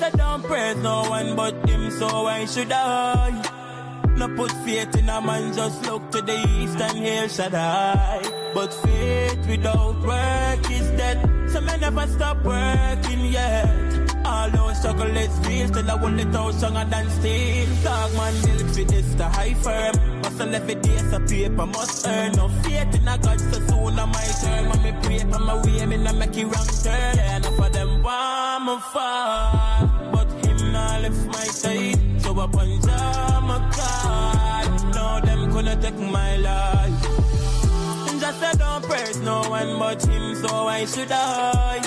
Just I don't praise no one but him, so why should I? No put faith in a man, just look to the east and here shall I. But faith without work is dead, so me never stop working yet. Although struggle is real, still I want it out stronger than steel. Dog man milk for this the high firm. Muscle every day so paper must earn. No faith in a God, so soon I my turn. When me pray for my way, me not make it wrong turn. Yeah, enough of them want me fall, but him not left my side. So upon Jah my God, now them gonna take my life. And just I don't praise no one but him, so why should I?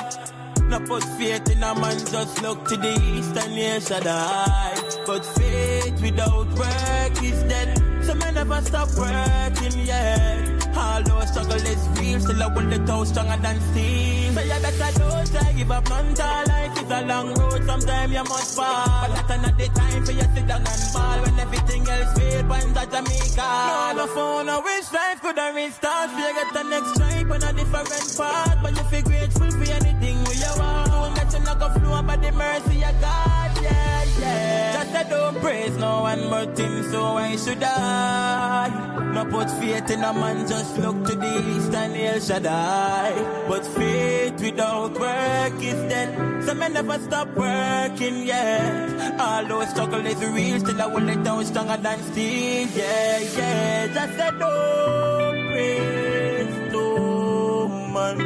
No put faith in a man, just look to the east and here shall I. But faith without work is dead, so me never stop working yet. Although struggle is real, still I want it out stronger than steel. So you better don't try give up, none to life is a long road, sometimes you must fall. But that's not the time for you to sit down and ball. When everything else fails, find a Jamaica. No phone, I wish life could have restart. You get the next stripe on a different path, but you feel grateful for anything we you want. Don't let you knock a flow by the mercy of God, yeah, yeah. Just I don't praise no one but him, so why should I? No put faith in a man, just look to the east and here shall I. But faith without work is dead, so me never stop working yet. Although struggle is real, still I want it out stronger than steel, yeah, yeah. Just I don't praise no man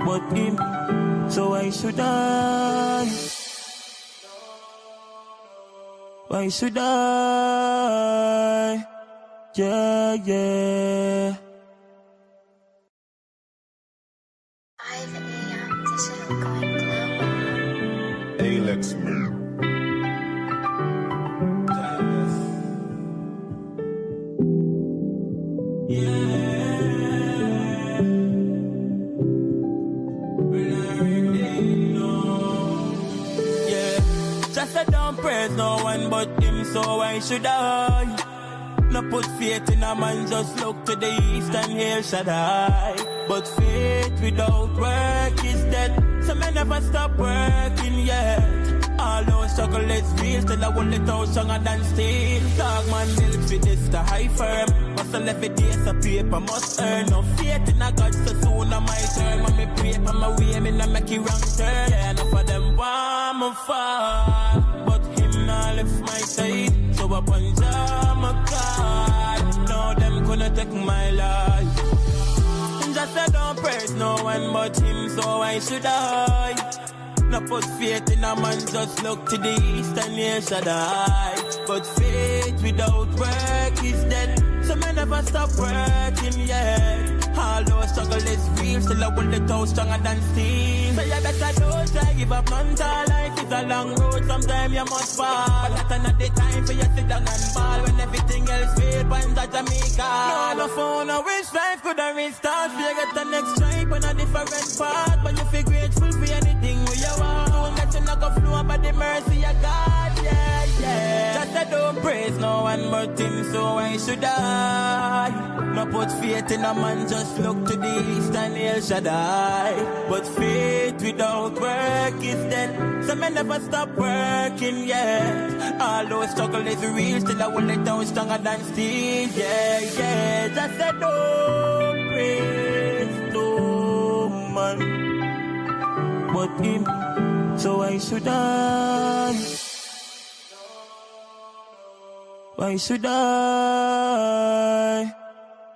but him, so why should I? Why should I? Yeah, yeah. 5 a.m. digital going global. Alex Just I don't praise no one but him, so why should I? No put faith in a man, just look to the east and here shall I. But faith without work is dead, so me never stop working yet. Although struggle is real, still I want it out stronger than steel. Dog man milk for this the high firm. Muscle every day so paper must earn. No faith in a God, so soon I my turn. When me pray for my way, me not make it wrong turn. Yeah, enough of them want me fall, but him not left my side. So upon Jah my God, now them gonna take my life. And just I don't praise no one but him, so why should I? No put faith in a man, just look to the east and here shall I. But faith without work is dead, so me never stop working yet. Although struggle is real, still I want it out stronger than steel. So you better don't try give up, none to life is a long road, sometimes you must fall. But that's not the time for you to sit down and ball. When everything else fails, find a Jamaica. No phone, I wish life could have restart. You get the next stripe on a different path, but you feel grateful for anything we you want. Don't let you knock a flow by the mercy of God, yeah, yeah. Just I don't praise no one but him, so why should I? No put faith in a man, just look to the east and here shall I. But faith without work is dead, so me never stop working yet. Although struggle is real, still I want it out stronger than steel, yeah, yeah. Just I don't praise no man but him, so why should I? Why should I?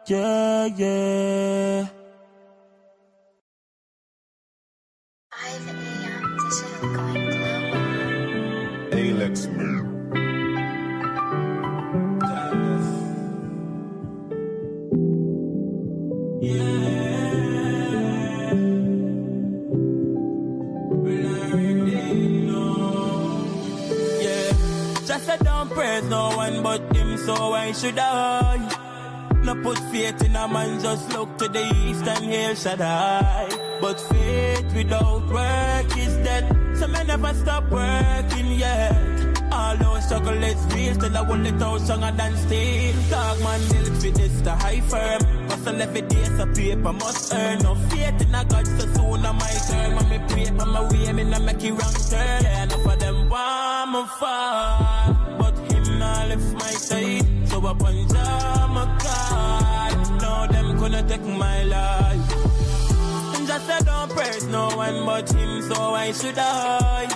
Yeah, yeah. 5 a.m. digital going global. Alex Just I don't praise no one but him, so why should I? No put faith in a man, just look to the east and here shall I. But faith without work is dead, so me never stop working yet. Although struggle is real, still I want it out stronger than steel. Dog man milk for this the high firm. Muscle every day so paper must earn. No faith in a God, so soon I my turn. When me pray for my way, me not make it wrong turn. Yeah, me fall, but him not left my side. So upon Jah my call, now them gonna take my life. Just I don't praise no one but him, so I should die.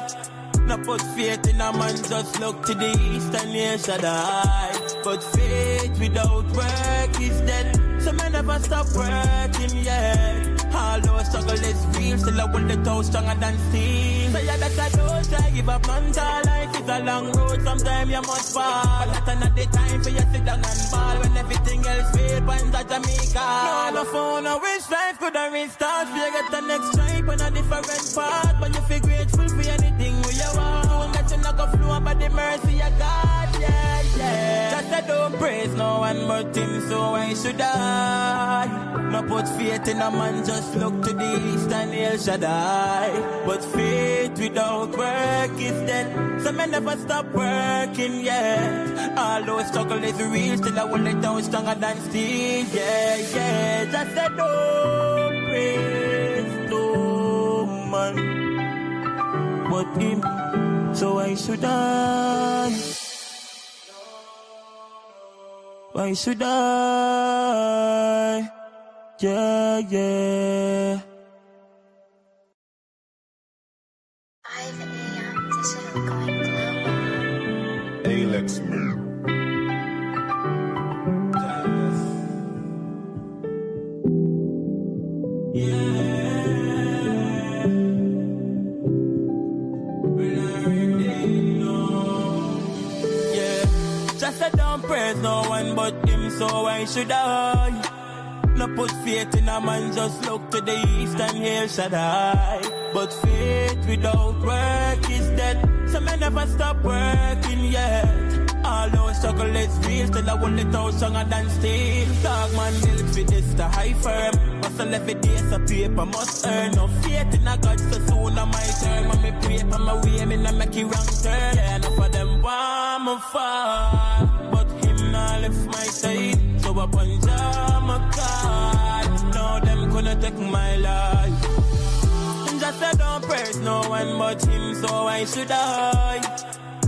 No put faith in a man, just look to the east and here shall die. But faith without work is dead, so me never stop working yet. Although struggle is real, still I hold the toe stronger than steel. So yeah, that I don't try give up, man. Life is a long road, sometimes you must fall. But that's not the time for you sit down and ball. When everything else fail, finds a Jamaica. No phone, I wish life could have restart. You get the next stripe on a different path, but you feel grateful for anything we you want. Don't let you knock a flow by the mercy of God, yeah, yeah. Just I don't praise no one but him, so I should die. No put faith in a man, just look to the east and El Shaddai. But faith without work is dead, so me never stop working yet. Although struggle is real, still I hold it down stronger than steel, yeah, yeah. Just I don't praise no man but him, so I should die. Why should I? Yeah, yeah. 5 a.m. to show going global. Alex Moon. Just I don't praise no one but him, so why should I? No put faith in a man, just look to the east and here shall die. But faith without work is dead, so me never stop working yet. Although struggle is real, still I hold it out stronger than steel. Dog man milk for this the high firm. Hustle every day so paper must earn. No faith in a God, so soon am my turn. When me pray for my way, me not make it wrong turn. Yeah, enough of them want me fall, but him not left my side. So upon Jah my call, now them gonna take my life. Just I don't praise no one but him, so I should die.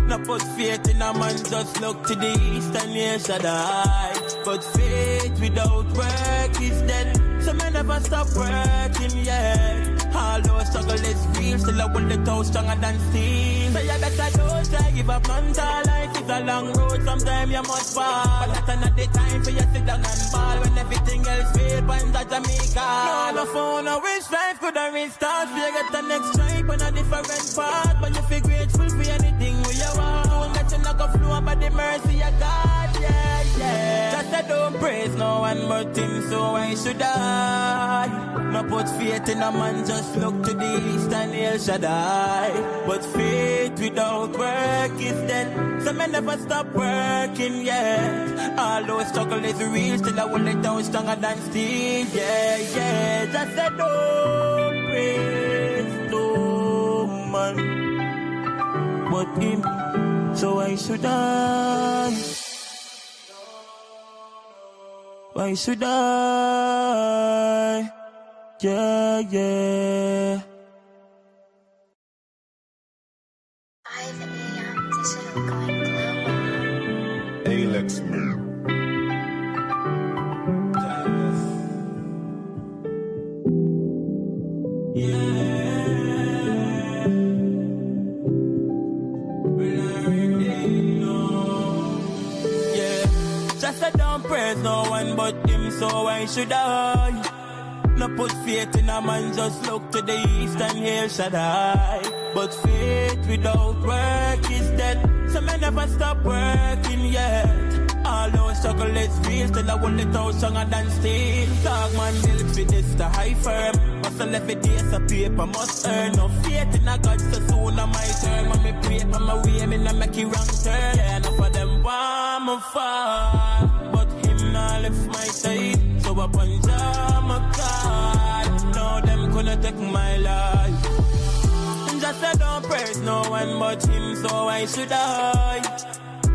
No put faith in a man, just look to the east and here shall die. But faith without work is dead, so me never stop working yet. Although struggle is real, still I hold the toe stronger than steel. So yeah, that I don't try give up, man. Life is a long road, sometimes you must fall. But that's not the time for you sit down and ball. When everything else fail, finds a Jamaica. No phone, I wish life could have restart. You get the next stripe on a different path, but you feel grateful for anything we you want. Don't let you knock a flow by the mercy of God, yeah, yeah. Just I don't praise no one but him, so I should die. No put faith in a man, just look to the east and El Shaddai. But faith without work is dead, so me never stop working yet. Although struggle is real, still I hold it down stronger than steel, yeah, yeah. Just I don't praise no man but him, so I should die. Why should I? Yeah, yeah. 5 a.m. to show going global. Alex Moon. Just I don't praise no one but him, so why should I? No put faith in a man, just look to the east and here shall die. But faith without work is dead, so me never stop working yet. Although struggle is real, still I hold it out stronger than steel. Dog man milk for this the high firm. Hustle every day so paper must earn. No faith in a God, so soon am my turn. When me pray for my way, me not make it wrong turn. Yeah, enough of them want me fall, but him not left my side. So upon Jah my call, now them gonna take my life. Just I don't praise no one but him, so I should die.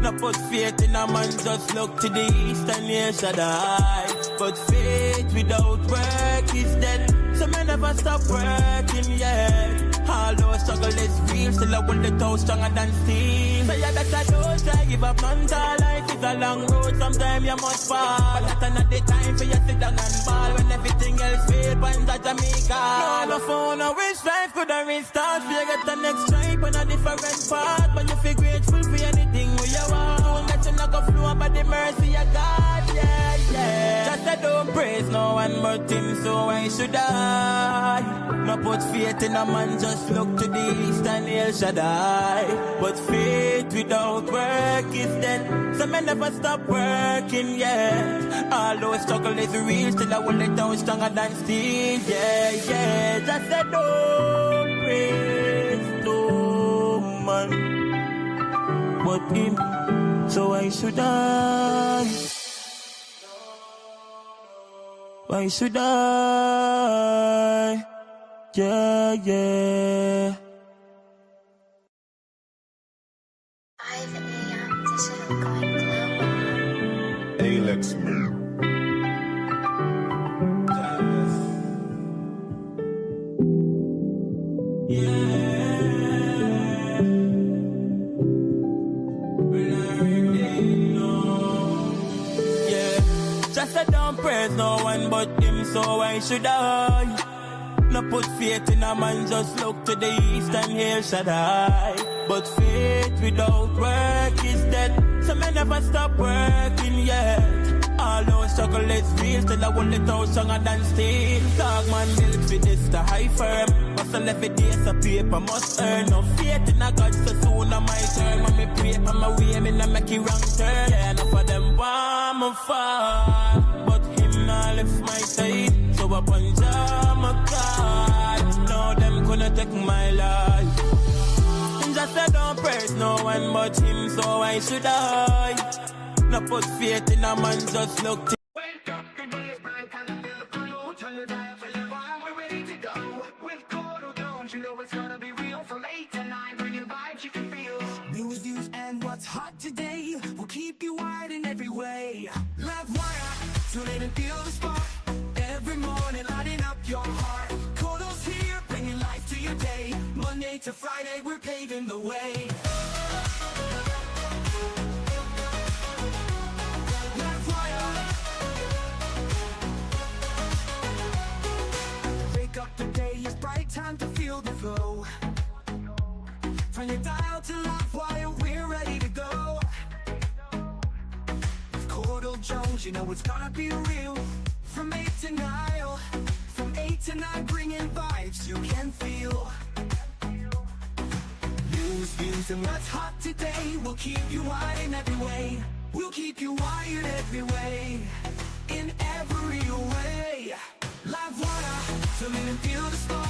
No put faith in a man, just look to the east and here shall die. But faith without work is dead, so me never stop working yet. Although struggle is real, still I hold it out stronger than steel. So you better don't try give up, none to life is a long road, sometimes you must fall. But that's another time for you sit down and ball. When everything else fail, find that Jamaica. No phone, I wish life could have restart. You get the next stripe on a different path. But you feel grateful for anything where you want. Don't let you not go flow by the mercy of God, yeah, yeah. Just say don't praise no one but him, so why should I? No put faith in a man, just look to the east and El Shaddai. But faith without work is dead, so me never stop working yet. Although struggle is real, still I hold it down stronger than steel, yeah, yeah. Just say don't praise no man but him, so why should I? Why should I? Yeah, yeah. 5 a.m. Digital going global. Alex Moon. Just say don't praise no one but him, so why should I? No put faith in a man, just look to the east and El Shaddai. But faith without work is dead, so me never stop working yet. Although struggle is real, still I hold it out stronger than steel. Dog man built for this the high firm. Muscle every day so paper must earn. No faith in a God, so soon I my turn. When me pray on my way, me not make it wrong turn. Yeah, enough of them want me fall, but him not left my side. So upon Jah my God, now them gonna take my life. Just say don't praise no one but him, so why should I? No put faith in a man, just look to Wake up, the day is bright, and I feel the blue. Turn your dial for your vibe, we're ready to go. With Courdel Jones, you know it's gonna be real. From 8 to 9, bringing vibes you can feel. News, views, and what's hot today will keep you wired in every way. Livewire, tune in and feel the spark. Every morning, lighting up your heart. Courdel's here, bringing life to your day. Monday to Friday, we're paving the way. Wake up, the day is bright, time to feel the flow. Turn your dial to Livewire, we're ready to go. With Courdel Jones, you know it's gonna be real. From 8 to 9, from 8 to 9, bringing vibes you can feel. News, views, and what's hot today will keep you wired in every way. We'll keep you wired every way, in every way. Livewire, tune in and feel the spark.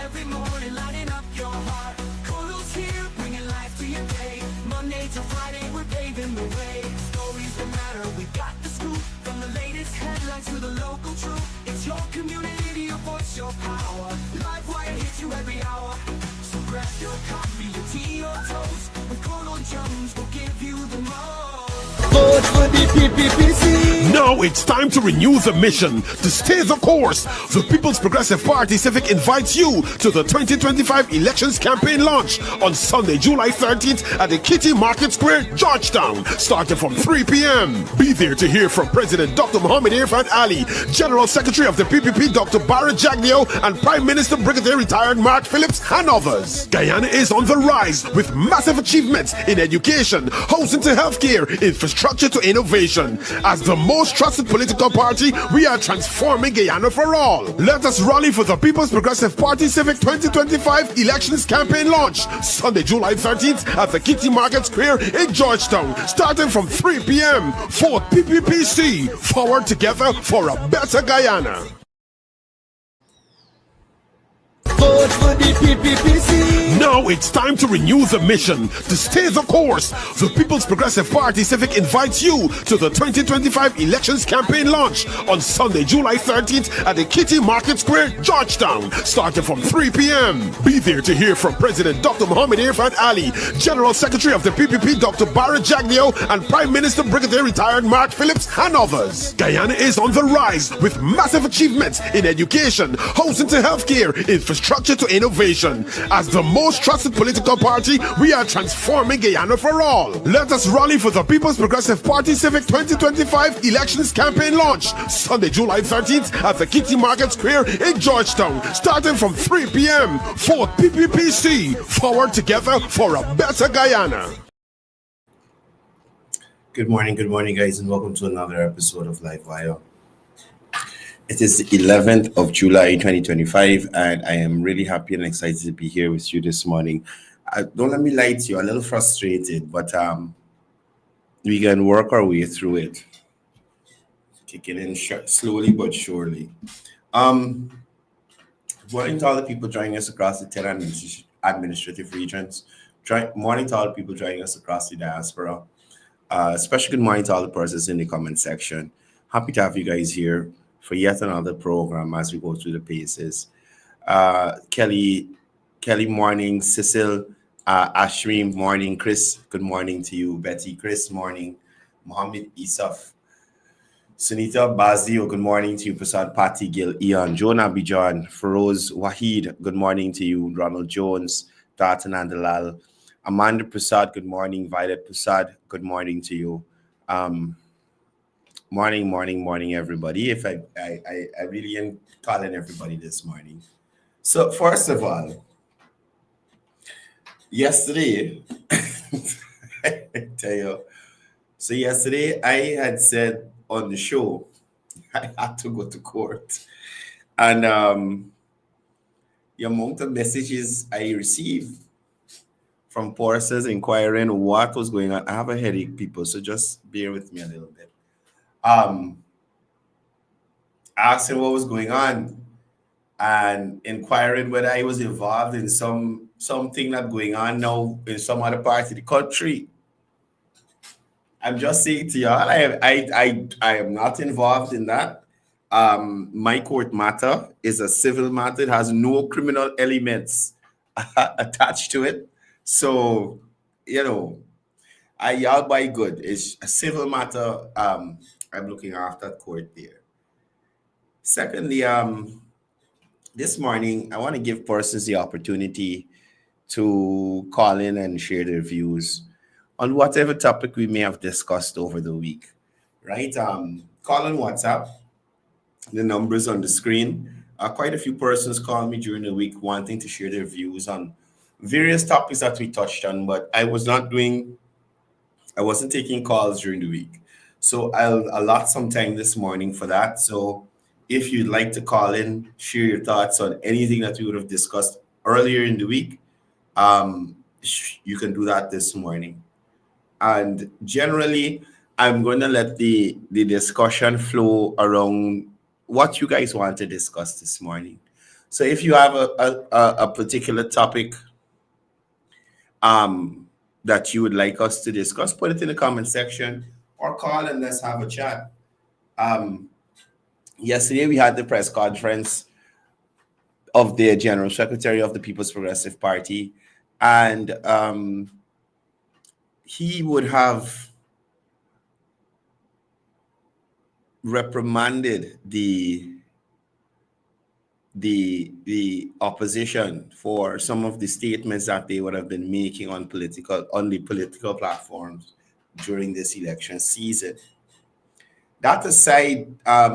Every morning, lighting up your heart. Courdel's here, bringing life to your day. Monday to Friday, we're paving the way. Stories that matter, we got the scoop. From the latest headlines to the local truth. It's your community, your voice, your power. Livewire hits you every hour. So grab your coffee, your tea, or toast. With Courdel Jones, we'll give you the most. Vote for the PPPC. Now it's time to renew the mission, to stay the course. The People's Progressive Party Civic invites you to the 2025 elections campaign launch on Sunday, July 13th at the Kitty Market Square, Georgetown, starting from 3 p.m. Be there to hear from President Dr. Muhammad Irfan Ali, General Secretary of the PPP Dr. Barrett Jaglio, and Prime Minister Brigadier Retired Mark Phillips, and others. Guyana is on the rise with massive achievements in education, housing to healthcare, infrastructure to innovation. As the most trusted political party, we are transforming Guyana for all. Let us rally for the People's Progressive Party Civic 2025 elections campaign launch Sunday, July 13th at the Kitty Market Square in Georgetown, starting from 3 p.m. Vote PPPC. Forward together for a better Guyana. Vote for the PPPC. Now it's time to renew the mission to stay the course. The People's Progressive Party Civic invites you to the 2025 elections campaign launch on Sunday, July 13th at the Kitty Market Square, Georgetown, starting from 3 p.m. Be there to hear from President Dr. Muhammad Irfan Ali, General Secretary of the PPP Dr. Barrett Jagdeo, and Prime Minister Brigadier Retired Mark Phillips, and others. Guyana is on the rise with massive achievements in education, housing to healthcare, infrastructure to innovation. As the most trusted political party, we are transforming Guyana for all. Let us rally for the People's Progressive Party Civic 2025 elections campaign launch Sunday, July 13th at the Kitty Market Square in Georgetown, starting from 3 p.m. for PPPC, forward together for a better Guyana. Good morning, guys, and welcome to another episode of Livewire. It is the 11th of July, 2025, and I am really happy and excited to be here with you this morning. Don't let me lie to you, I'm a little frustrated, but we can work our way through it. Kicking in slowly but surely. Morning to all the people joining us across the 10 administrative regions. Morning to all the people joining us across the diaspora. Special good morning to all the persons in the comment section. Happy to have you guys here for yet another program as we go through the paces. Kelly, morning. Cecil, Ashrim, morning. Chris, good morning to you. Betty, Chris, morning. Mohammed Isaf, Sunita Bazio, good morning to you. Prasad Patti, Gil, Ian, Jonah Bijan, Feroz Wahid, good morning to you. Ronald Jones, Datan Andalal, Amanda Prasad, good morning. Violet Prasad, good morning to you. Morning, everybody. If I really am calling everybody this morning. So first of all, yesterday, I tell you, so yesterday I had said on the show I had to go to court, and the amount of messages I received from persons inquiring what was going on. I have a headache, people, so just bear with me a little bit. Asking what was going on and inquiring whether I was involved in something that's going on now in some other part of the country. I'm just saying to y'all, I am not involved in that. My court matter is a civil matter. It has no criminal elements attached to it. So, y'all by good. It's a civil matter. I'm looking after court there. Secondly, this morning, I want to give persons the opportunity to call in and share their views on whatever topic we may have discussed over the week, right? Call on WhatsApp. The numbers on the screen. Quite a few persons called me during the week wanting to share their views on various topics that we touched on, but I wasn't taking calls during the week. So I'll allot some time this morning for that. So if you'd like to call in, share your thoughts on anything that we would have discussed earlier in the week, you can do that this morning. And generally, I'm going to let the discussion flow around what you guys want to discuss this morning. So if you have a particular topic that you would like us to discuss, put it in the comment section or call and let's have a chat. Yesterday, we had the press conference of the General Secretary of the People's Progressive Party, and he would have reprimanded the opposition for some of the statements that they would have been making on the political platforms during this election season. That aside, I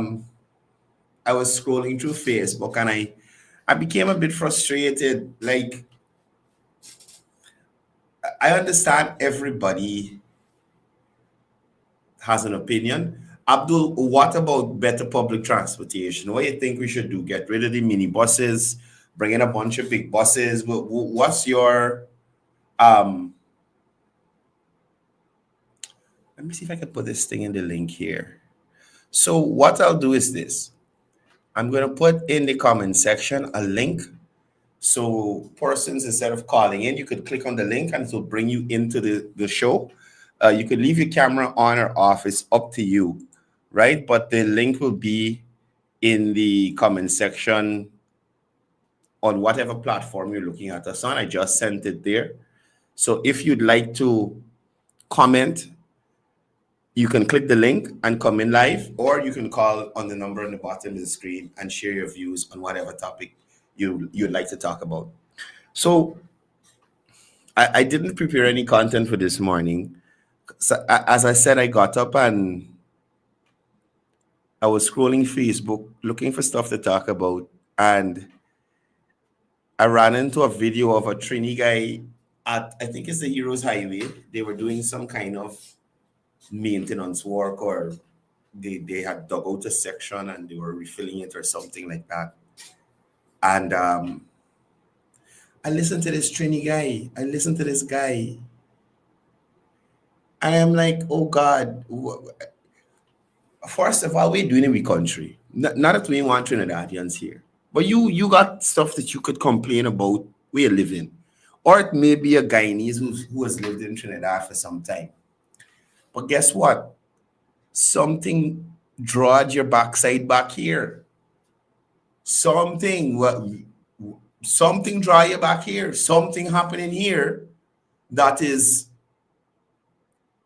was scrolling through Facebook and I became a bit frustrated. Like, I understand everybody has an opinion. Abdul, what about better public transportation? What do you think we should do? Get rid of the mini buses, bring in a bunch of big buses? What's your let me see if I can put this thing in the link here. So what I'll do is this. I'm going to put in the comment section a link So persons, instead of calling in, you could click on the link and it will bring you into the show. You could leave your camera on or off. It's up to you, right? But the link will be in the comment section on whatever platform you're looking at us on. I just sent it there. So if you'd like to comment, you can click the link and come in live, or you can call on the number on the bottom of the screen and share your views on whatever topic you'd like to talk about. So I didn't prepare any content for this morning. So, as I said, I got up and I was scrolling Facebook looking for stuff to talk about, and I ran into a video of a Trini guy at, I think it's the Heroes Highway. They were doing some kind of maintenance work, or they had dug out a section and they were refilling it or something like that. And I listened to this Trini guy. I listened to this guy. And I'm like, oh God. First of all, we're doing it with country. Not that we want Trinidadians here. But you got stuff that you could complain about where you live in. Or it may be a Guyanese who has lived in Trinidad for some time. But guess what? Something drawed your backside back here. Something draw you back here. Something happening here that is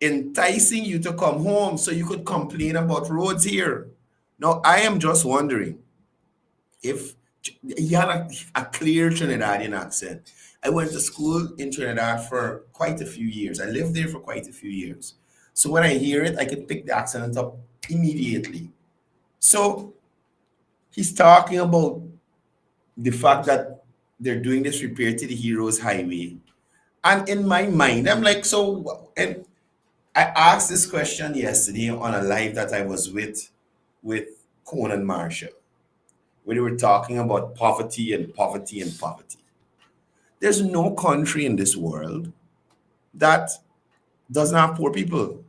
enticing you to come home so you could complain about roads here. Now, I am just wondering if he had a clear Trinidadian accent. I went to school in Trinidad for quite a few years. I lived there for quite a few years. So when I hear it, I can pick the accent up immediately. So he's talking about the fact that they're doing this repair to the Heroes Highway. And in my mind, I'm like, so, and I asked this question yesterday on a live that I was with Conan Marshall, where they were talking about poverty and poverty and poverty. There's no country in this world that doesn't have poor people.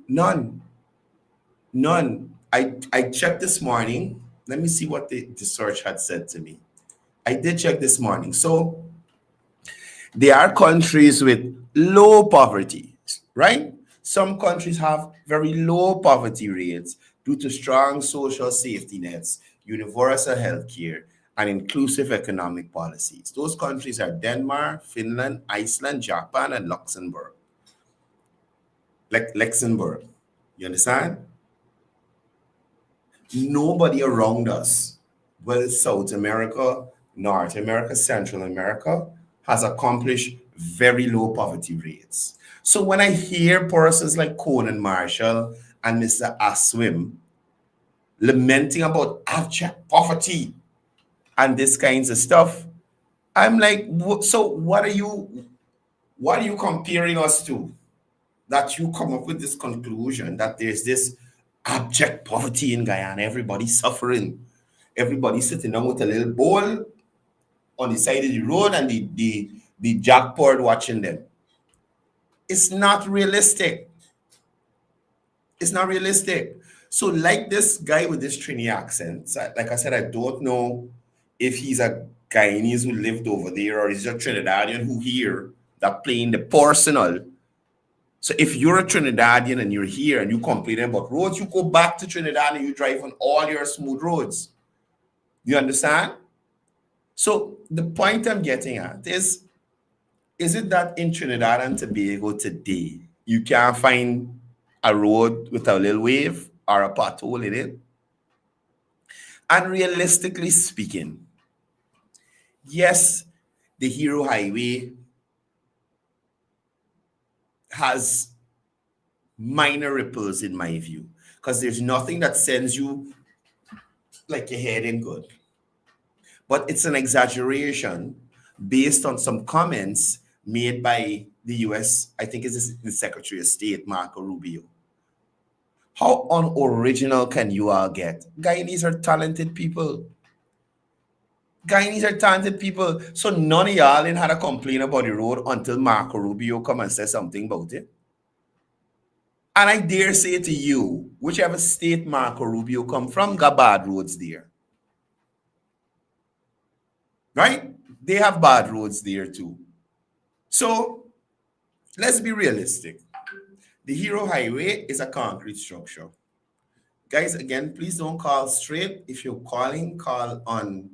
None. I checked this morning. Let me see what the search had said to me. I did check this morning. So there are countries with low poverty, right? Some countries have very low poverty rates due to strong social safety nets, universal health care, and inclusive economic policies. Those countries are Denmark, Finland, Iceland, Japan, and Luxembourg. Luxembourg. You understand? Nobody around us, whether it's South America, North America, Central America, has accomplished very low poverty rates. So when I hear persons like Conan Marshall and Mr. Aswim lamenting about abject poverty and this kinds of stuff, I'm like, so what are you comparing us to? That you come up with this conclusion that there's this abject poverty in Guyana, everybody's suffering, everybody's sitting down with a little bowl on the side of the road and the jackpot watching them. It's not realistic. It's not realistic. So like this guy with this Trini accent, like I said, I don't know if he's a Guyanese who lived over there or he's a Trinidadian who here that playing the personal. So if you're a Trinidadian and you're here and you complain about roads, you go back to Trinidad and you drive on all your smooth roads. You understand? So the point I'm getting at is it that in Trinidad and Tobago today, you can't find a road with a little wave or a pothole in it? And realistically speaking, yes, the Hero Highway has minor ripples in my view, because there's nothing that sends you like your head in good. But it's an exaggeration based on some comments made by the US, I think it's the Secretary of State, Marco Rubio. How unoriginal can you all get? Guyanese are talented people. Guyanese are talented people. So none of y'all ain't had a complaint about the road until Marco Rubio come and say something about it. And I dare say to you, whichever state Marco Rubio come from, got bad roads there. right? They have bad roads there too. So let's be realistic. The Hero Highway is a concrete structure. Guys, again, please don't call straight. If you're calling, call on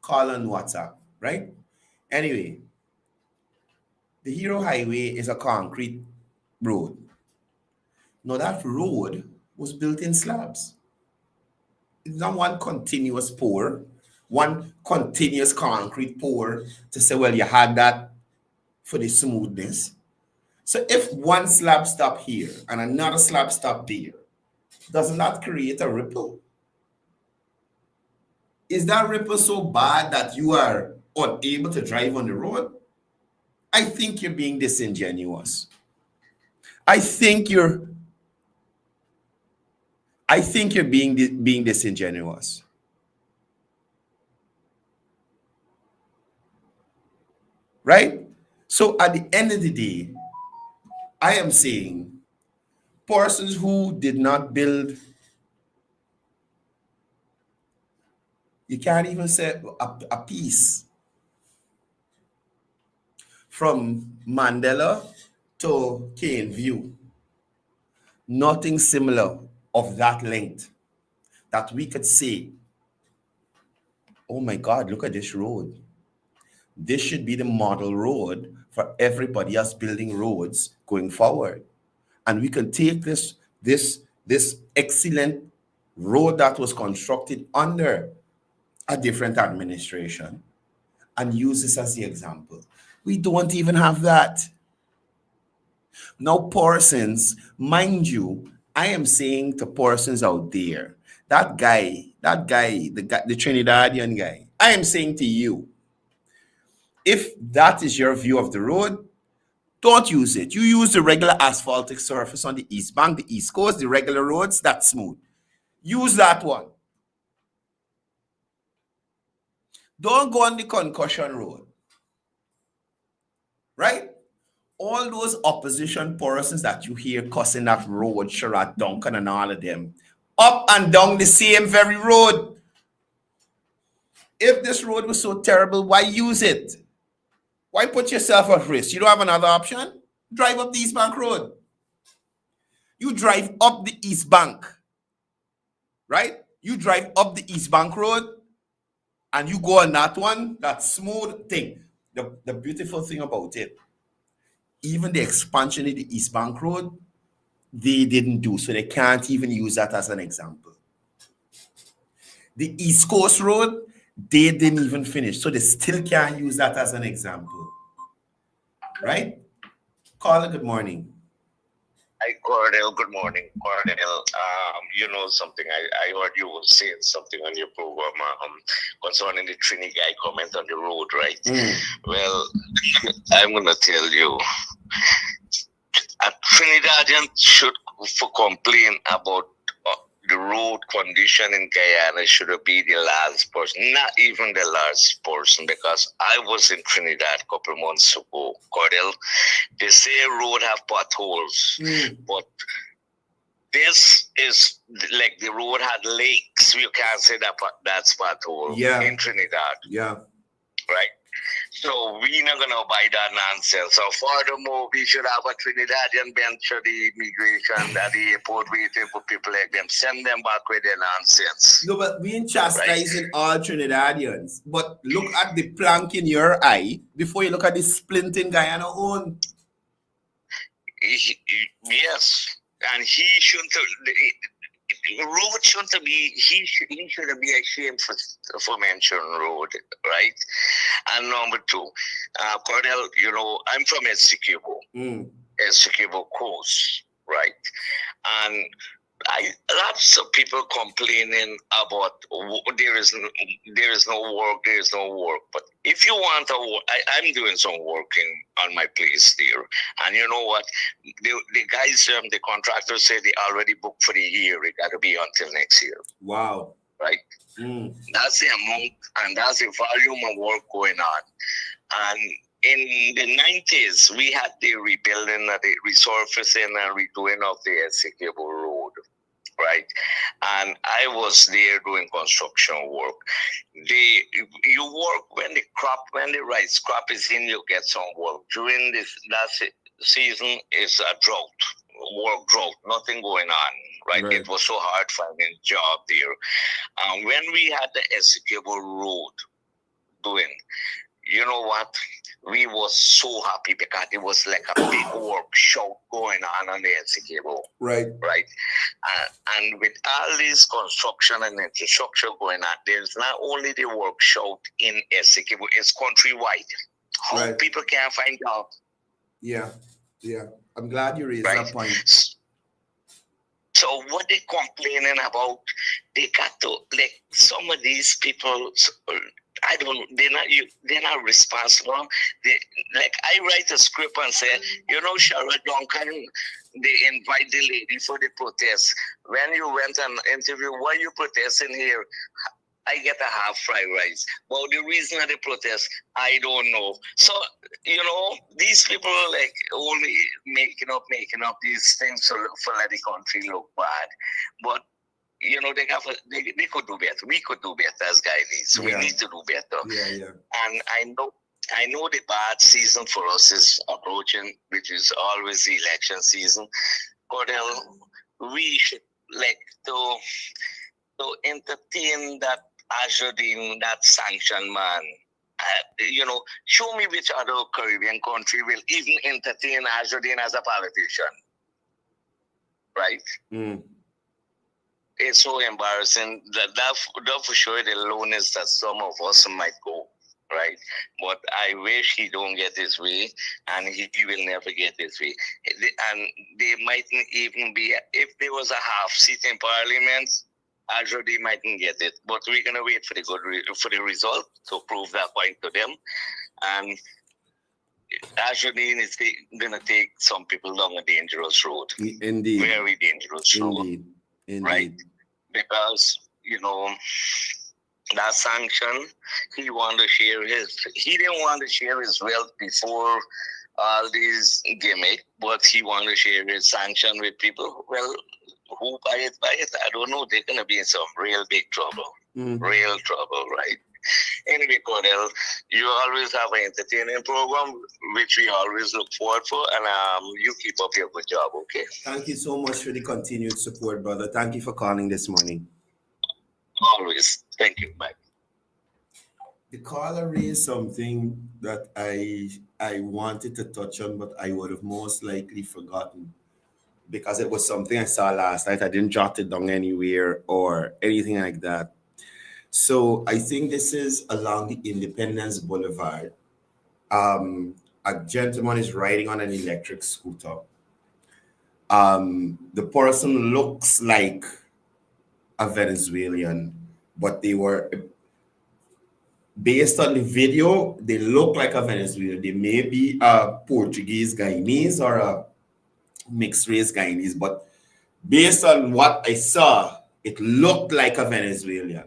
WhatsApp, right? Anyway, the Hero Highway is a concrete road. Now that road was built in slabs. It's not one continuous pour, one continuous concrete pour to say, well, you had that for the smoothness. So if one slab stop here and another slab stop there, doesn't that create a ripple? Is that ripple so bad that you are unable to drive on the road? I think you're being disingenuous. I think you're being disingenuous. Right? So at the end of the day, I am saying persons who did not build, you can't even say a piece from Mandela to Cane View, nothing similar of that length that we could say, oh my God, look at this road. This should be the model road for everybody else building roads going forward. And we can take this excellent road that was constructed under a different administration and use this as the example. We don't even have that. Now, persons, mind you, I am saying to persons out there, that guy, the Trinidadian guy, I am saying to you, if that is your view of the road, don't use it. You use the regular asphaltic surface on the East Bank, the East Coast, the regular roads, that's smooth. Use that one. Don't go on the concussion road. Right? All those opposition persons that you hear cussing that road, Sherrod Duncan and all of them, up and down the same very road. If this road was so terrible, why use it? Why put yourself at risk? You don't have another option? Drive up the East Bank Road. You drive up the East Bank, right? You drive up the East Bank Road and you go on that one, that smooth thing. The beautiful thing about it, even the expansion of the East Bank Road, they didn't do, so they can't even use that as an example. The East Coast Road, they didn't even finish, so they still can't use that as an example. Right? Carla, good morning. Hi, Courdel. Good morning, Courdel. You know something, I heard you were saying something on your program concerning the Trini guy comment on the road, right? Well, I'm going to tell you, a Trinidadian should complain about the road condition in Guyana should be the last person, not even the last person, because I was in Trinidad a couple months ago, Courdel. They say road have potholes, but this is like the road had lakes. You can't say that that's pothole in Trinidad. Yeah. Right? So we're not going to buy that nonsense. So furthermore, we should have a Trinidadian bench of the immigration at the airport waiting for people like them. Send them back with their nonsense. No, but we ain't chastising all Trinidadians. But look at the plank in your eye before you look at the splint in Guyana own. Yes. And he shouldn't... Road shouldn't be, he shouldn't be ashamed for mention road, right? And number two, Courdel, you know, I'm from Essequibo, Essequibo Coast, right? And lots of people complaining about there is no work. But if you want to work, I'm doing some working on my place there, and you know what? The guys, the contractors say they already booked for the year. It got to be until next year. Wow! Right? That's the amount, and that's the volume of work going on. And in the 90s, we had the rebuilding, the resurfacing and redoing of the Essequibo Road. right? And I was there doing construction work. You work when the rice crop is in, you get some work. During that season is a drought, nothing going on, right? It was so hard finding job there. When we had the executable road doing, you know what? We was so happy because it was like a big workshop going on the executable. Right. And with all this construction and infrastructure going on, there's not only the workshop in executable, it's countrywide. How people can find out. Yeah. I'm glad you raised that point. So what they complaining about, they got to, like, some of these people, they're not responsible. I write a script and say, Shara Duncan, they invite the lady for the protest. When you went and interview, why are you protesting here? I get a half fried rice. Well, the reason of the protest, I don't know. So, these people are like only making up these things for let the country look bad. But, they could do better. We could do better as Guyanese. We need to do better. Yeah. And I know the bad season for us is approaching, which is always the election season. Courdel, we should to entertain that Azudine, that sanction man. Show me which other Caribbean country will even entertain Azudine as a politician. Right? It's so embarrassing that for sure the lowness that some of us might go, right? But I wish he don't get his way, and he will never get his way. And they mightn't even be, if there was a half seat in Parliament, Ajodi mightn't get it. But we're gonna wait for the result to prove that point to them. And Ajodi is gonna take some people down a dangerous road. Indeed. Very dangerous road. Indeed. Right? Because, that sanction, he didn't want to share his wealth before all these gimmicks, but he wanted to share his sanction with people. Well, who buy it? I don't know. They're going to be in some real big trouble. Real trouble, right? Anyway, Courdel, you always have an entertaining program, which we always look forward for, and you keep up your good job, okay? Thank you so much for the continued support, brother. Thank you for calling this morning. Always. Thank you. Bye. The caller raised something that I wanted to touch on, but I would have most likely forgotten because it was something I saw last night. I didn't jot it down anywhere or anything like that. So I think this is along the Independence Boulevard. A gentleman is riding on an electric scooter. The person looks like a Venezuelan, but they were, based on the video, they look like a Venezuelan. They may be a Portuguese Guyanese or a mixed race Guyanese, but based on what I saw, it looked like a Venezuelan.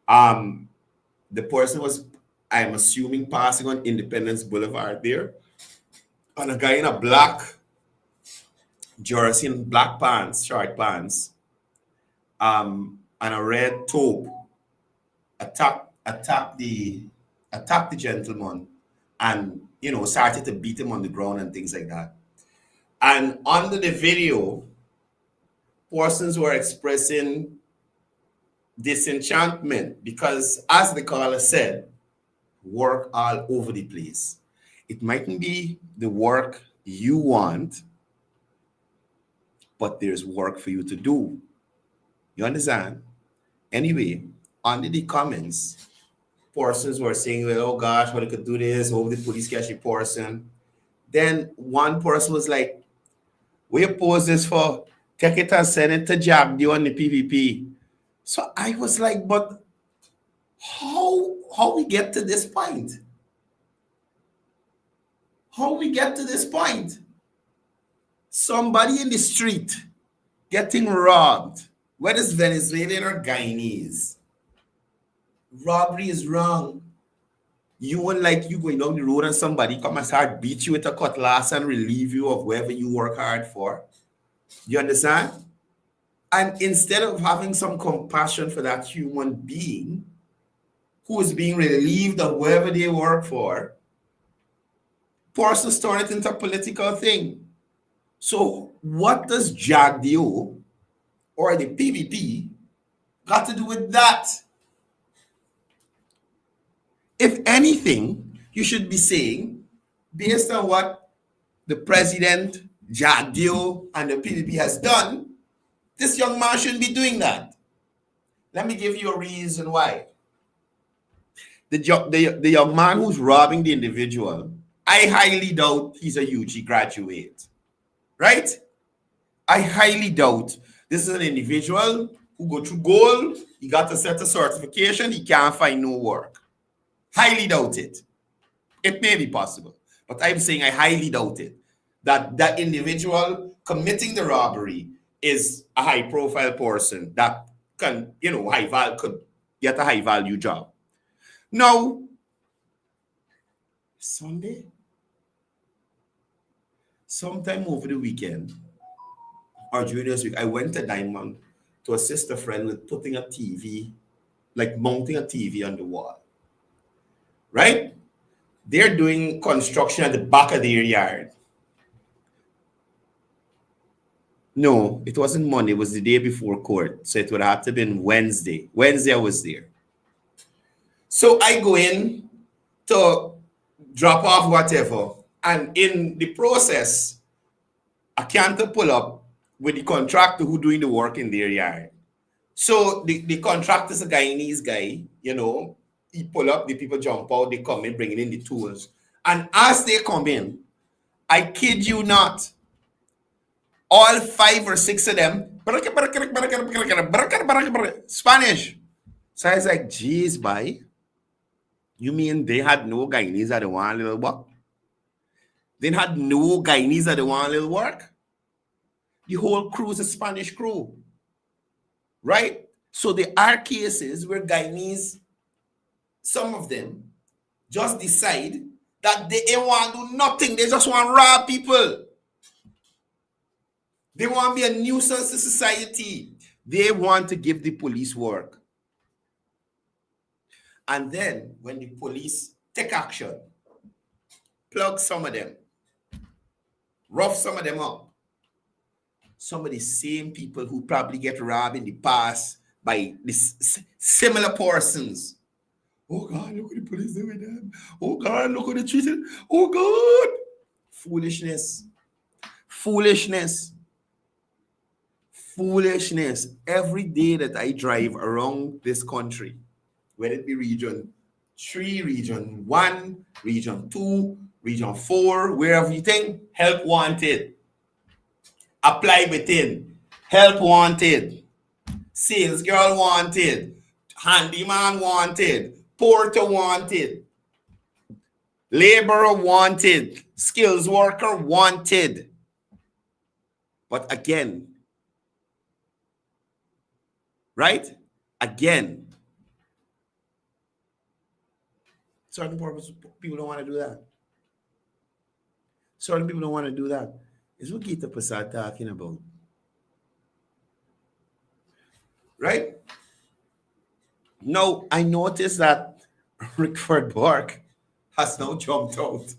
The person was, I'm assuming, passing on Independence Boulevard there, and a guy in a black jersey and black pants, short pants, and a red taupe attacked the gentleman, and started to beat him on the ground and things like that. And under the video, persons were expressing disenchantment because, as the caller said, work all over the place. It mightn't be the work you want, but there's work for you to do. You understand? Anyway, under the comments, persons were saying, well, oh gosh, how they could do this, oh, the police catch a person. Then one person was like, we oppose this for, take it and send it to Jack, do on the PVP. So I was like, but how we get to this point? How we get to this point? Somebody in the street getting robbed, whether it's Venezuelan or Guyanese. Robbery is wrong. You won't like you going down the road and somebody come and start beat you with a cutlass and relieve you of whatever you work hard for. You understand? And instead of having some compassion for that human being who is being relieved of wherever they work for, persons turn it into a political thing. So what does Jagdio or the PPP got to do with that? If anything, you should be saying, based on what the president, Jagdio, and the PPP has done, this young man shouldn't be doing that. Let me give you a reason why. The young man who's robbing the individual, I highly doubt he's a UG graduate, right? I highly doubt this is an individual who go through goal, he got a set of certification, he can't find no work. Highly doubt it. It may be possible, but I'm saying I highly doubt it. That individual committing the robbery is a high-profile person that can, could get a high-value job. Now, Sunday, sometime over the weekend or during this week, I went to Diamond to assist a friend with putting a TV, like mounting a TV on the wall. Right? They're doing construction at the back of their yard. No, it wasn't Monday. It was the day before court. So it would have to have been Wednesday. Wednesday I was there. So I go in to drop off whatever. And in the process, I can't pull up with the contractor who doing the work in their yard. So the contractor's a Guyanese guy, he pull up, the people jump out, they come in, bringing in the tools. And as they come in, I kid you not, all 5 or 6 of them, Spanish. So I was like, geez, boy, you mean they had no Guyanese at the one little work? They had no Guyanese at the one little work? The whole crew is a Spanish crew, right? So there are cases where Guyanese, some of them, just decide that they ain't want to do nothing. They just want to rob people. They want to be a nuisance to society. They want to give the police work. And then when the police take action, plug some of them, rough some of them up, some of the same people who probably get robbed in the past by this similar persons. Oh God, look at the police doing that. Oh God, look at the treating. Oh God. Foolishness. Foolishness. Foolishness. Every day that I drive around this country, whether it be region 3, region 1, region 2, region 4, wherever you think, help wanted. Apply within. Help wanted. Sales girl wanted. Handyman wanted. Porter wanted. Laborer wanted. Skills worker wanted. But again, right? Again, certain people don't want to do that. Certain people don't want to do that. It's what Gita Prasad talking about. Right? Now, I noticed that Rickford Bork has now jumped out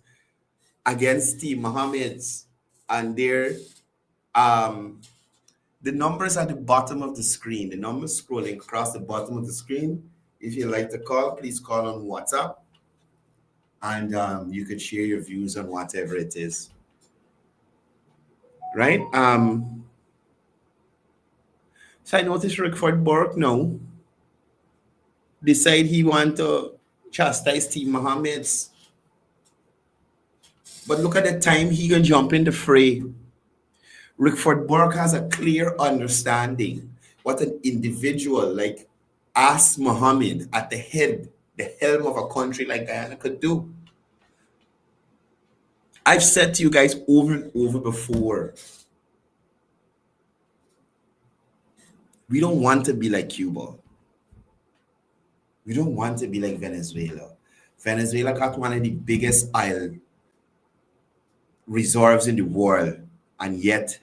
against Team Mohammed's, and they're the numbers at the bottom of the screen, the numbers scrolling across the bottom of the screen. If you'd like to call, please call on WhatsApp, and you could share your views on whatever it is. Right? So I noticed Rickford Bork now decide he want to chastise Team Mohammed's. But look at the time he can jump in the fray. Rickford Bork has a clear understanding what an individual like As Mohammed at the helm of a country like Guyana could do. I've said to you guys over and over before, we don't want to be like Cuba. We don't want to be like Venezuela. Venezuela got one of the biggest oil reserves in the world, and yet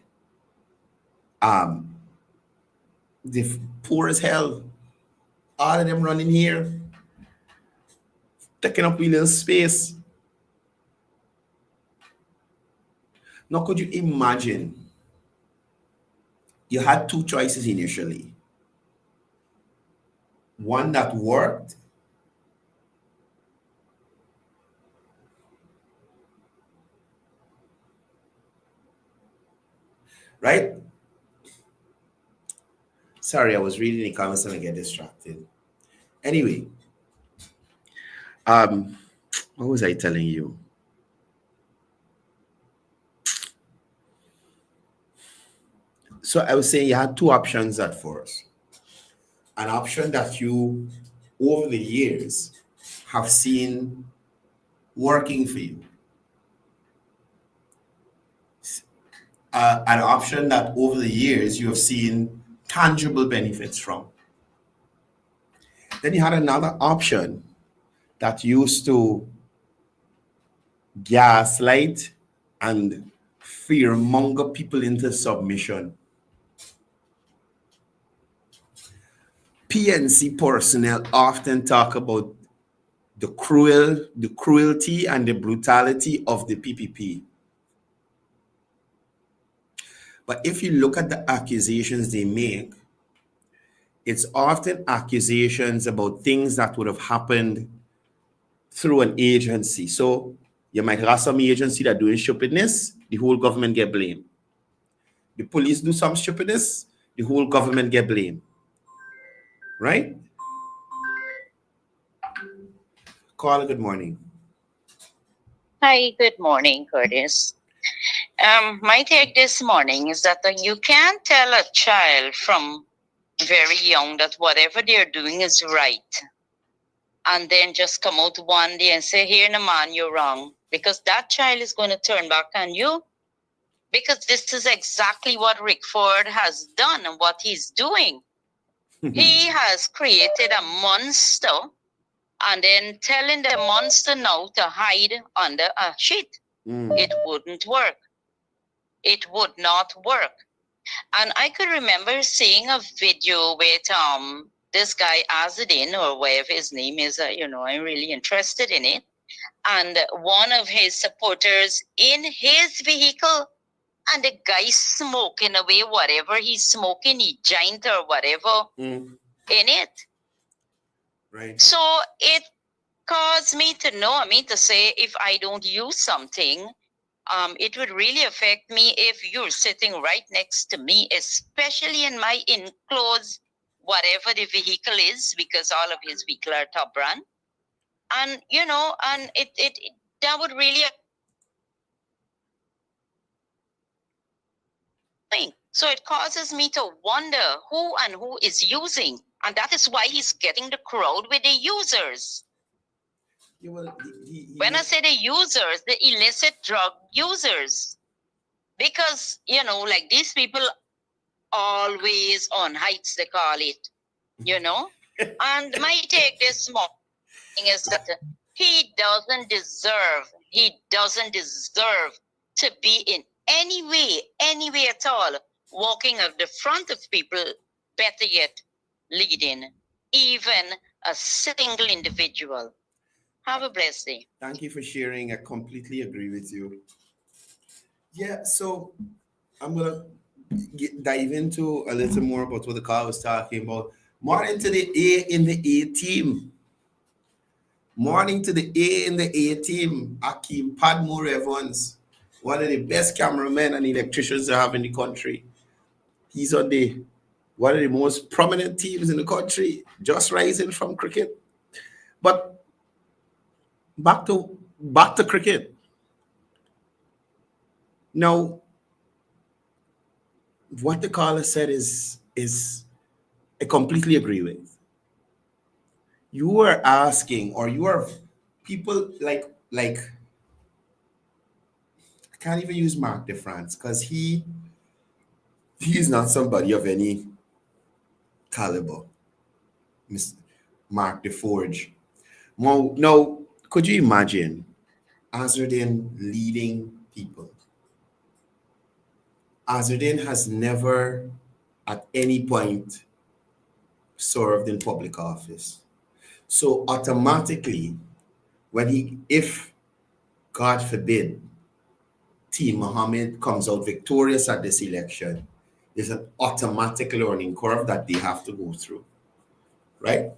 They're poor as hell. All of them running here, taking up a little space. Now, could you imagine? You had two choices initially. One that worked, right? Sorry, I was reading the comments and I get distracted. Anyway, what was I telling you? So I was saying you had two options at first. An option that you, over the years, have seen working for you. An option that over the years you have seen tangible benefits from. Then you had another option that used to gaslight and fearmonger people into submission. PNC personnel often talk about the cruelty and the brutality of the PPP. But if you look at the accusations they make, it's often accusations about things that would have happened through an agency. So you might have some agency that doing stupidness, the whole government get blamed. The police do some stupidness, the whole government get blamed. Right? Carla, good morning. Hi, good morning, Curtis. My take this morning is that you can't tell a child from very young that whatever they're doing is right, and then just come out one day and say, here, no man, you're wrong, because that child is going to turn back on you, because this is exactly what Rick Ford has done and what he's doing. He has created a monster and then telling the monster now to hide under a sheet. It wouldn't work. It would not work. And I could remember seeing a video with this guy Azadin, or whatever his name is. I'm really interested in it. And one of his supporters in his vehicle, and the guy smoking away whatever he's smoking, he giant or whatever in it. Right. So it caused me to say, if I don't use something, it would really affect me if you're sitting right next to me, especially in my enclosed, whatever the vehicle is, because all of his vehicles are top run. And, and it that would really. So it causes me to wonder who is using. And that is why he's getting the crowd with the users. When I say the users, the illicit drug users. Because, like these people always on heights, they call it, And my take this morning is that he doesn't deserve to be in any way at all, walking at the front of people, better yet, leading even a single individual. Have a blessed day. Thank you for sharing. I completely agree with you. Yeah, so I'm going to dive into a little more about what the call was talking about. Morning to the A in the A team. Morning to the A in the A team. Akeem Padmore Evans, one of the best cameramen and electricians I have in the country. He's on one of the most prominent teams in the country, just rising from cricket. But back to cricket. Now, what the caller said is I completely agree with. You are asking, or you are people like I can't even use Mark de France because he's not somebody of any caliber. Mark DeForge. Now, could you imagine Azardin leading people? Azardin has never at any point served in public office. So automatically, if God forbid, T. Muhammad comes out victorious at this election, there's an automatic learning curve that they have to go through, right?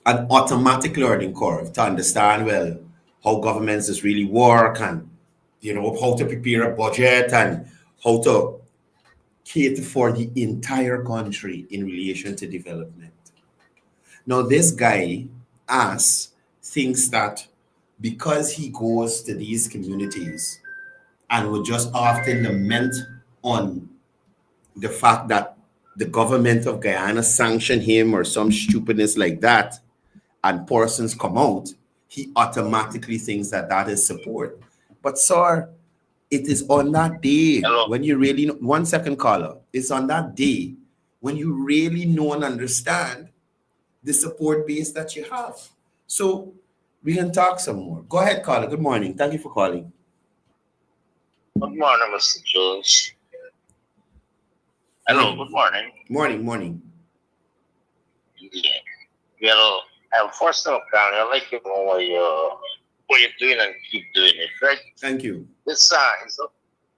An automatic learning curve to understand, well, how governments just really work and, how to prepare a budget and how to cater for the entire country in relation to development. Now, this guy, thinks that because he goes to these communities and would just often lament on the fact that the government of Guyana sanctioned him or some stupidness like that, and persons come out, he automatically thinks that that is support. But, sir, it is on that day when you really know, 1 second, caller. It's on that day when you really know and understand the support base that you have. So we can talk some more. Go ahead, caller. Good morning. Thank you for calling. Good morning, Mr. Jones. Hello, good morning. Morning. Yeah. Well, first of all, I'd like to know what you're doing and keep doing it, right? Thank you. This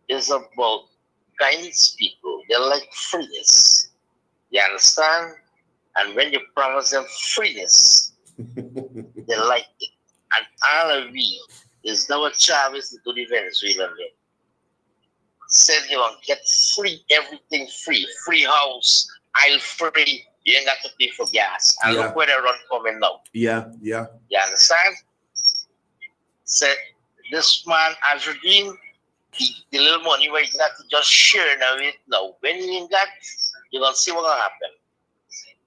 is about Chinese people. They like freeness. You understand? And when you promise them freeness, they like it. And all of we is now a Chavez to the Venezuelan men. Said you want to get everything free house, aisle free. You ain't got to pay for gas. And look where they run coming now. Yeah. You understand? Said this man Azruddin, the little money where you got to just share now it now. When you ain't got, you're gonna see what's gonna happen.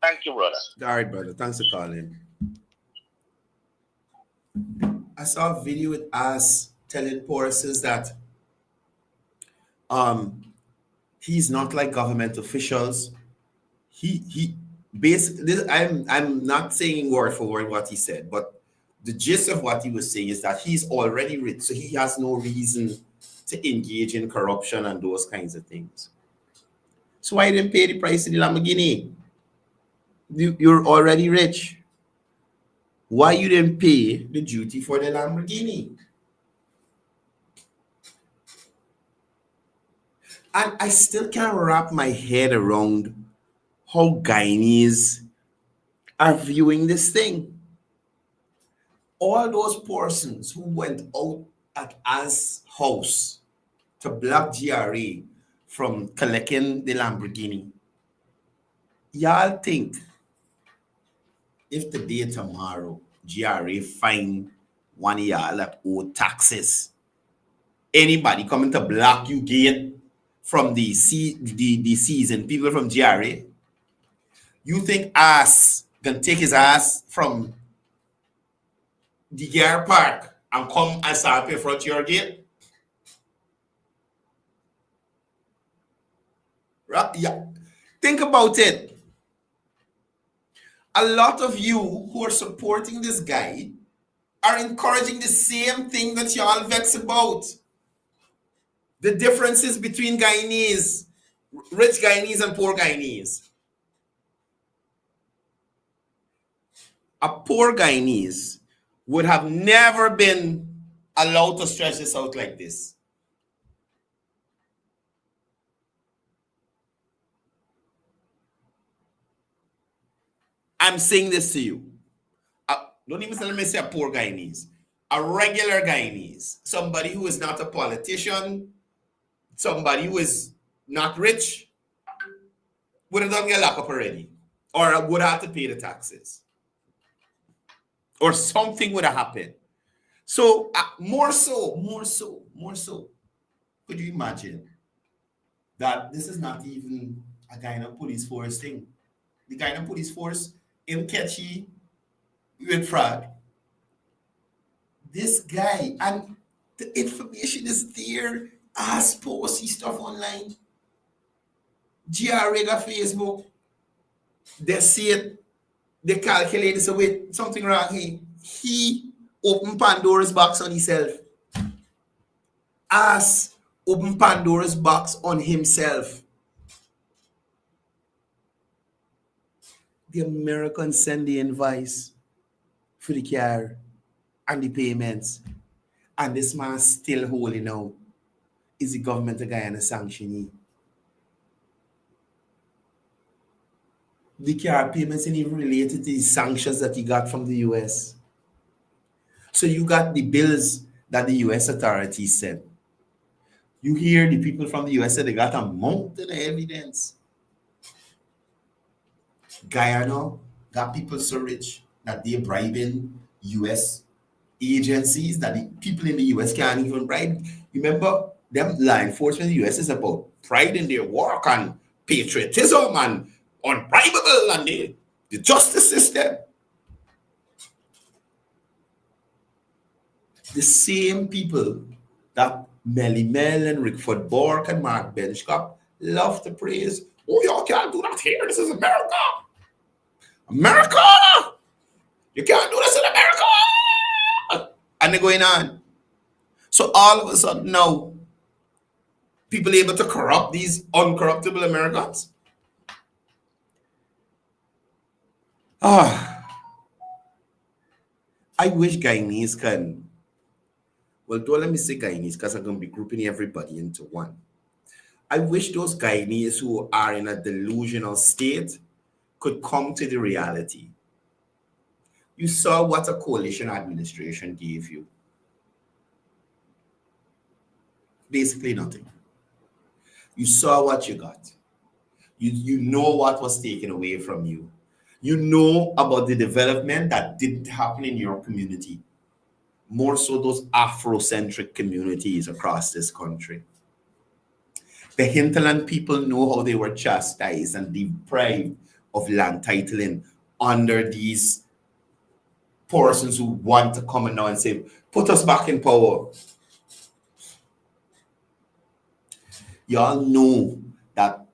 Thank you, brother. All right, brother. Thanks for calling. I saw a video with us telling persons that he's not like government officials. He basically, I'm not saying word for word what he said, but the gist of what he was saying is that he's already rich, so he has no reason to engage in corruption and those kinds of things. So why didn't pay the price of the Lamborghini? You're already rich. Why you didn't pay the duty for the Lamborghini? And I still can't wrap my head around how Guyanese are viewing this thing. All those persons who went out at As house to block GRA from collecting the Lamborghini, y'all think if today, tomorrow, GRA find one of y'all that owe taxes, anybody coming to block you gate from the season, people from GRA, you think As gonna take his ass from the gear park and come and start in front of your gate? Right? Yeah. Think about it. A lot of you who are supporting this guy are encouraging the same thing that y'all vex about. The differences between Guyanese, rich Guyanese and poor Guyanese. A poor Guyanese would have never been allowed to stretch this out like this. I'm saying this to you. Don't even let me say a poor Guyanese. A regular Guyanese. Somebody who is not a politician, somebody who is not rich, would have done get locked up already. Or would have to pay the taxes. Or something would have happened. So, more so. Could you imagine that this is not even a Guyana police force thing? The Guyana police force in catchy with fraud. This guy, and the information is there as posty stuff online. GRA got Facebook. They see it, they calculate it, so wait, something wrong here. He opened Pandora's box on himself. As open Pandora's box on himself. The Americans send the invoice for the car and the payments, and this man still holding out. Is the government of Guyana sanctioning? The car payments ain't even related to the sanctions that he got from the US. So you got the bills that the US authorities sent. You hear the people from the US say they got a mountain of evidence. Guyana got people so rich that they're bribing US agencies that the people in the US can't even bribe. Remember, them law enforcement in the US is about pride in their work and patriotism and unbribable and the justice system. The same people that Melly Mel and Rickford Bork and Mark Benchcop love to praise. Oh, y'all can't do that here. This is America. America! You can't do this in America! And they're going on. So all of a sudden now, people able to corrupt these uncorruptible Americans? I wish Guyanese can. Well, don't let me say Guyanese because I'm going to be grouping everybody into one. I wish those Guyanese who are in a delusional state could come to the reality. You saw what a coalition administration gave you. Basically nothing. You saw what you got. You know what was taken away from you. You know about the development that didn't happen in your community. More so those Afrocentric communities across this country. The hinterland people know how they were chastised and deprived of land titling under these persons who want to come in now and say, put us back in power. Y'all know that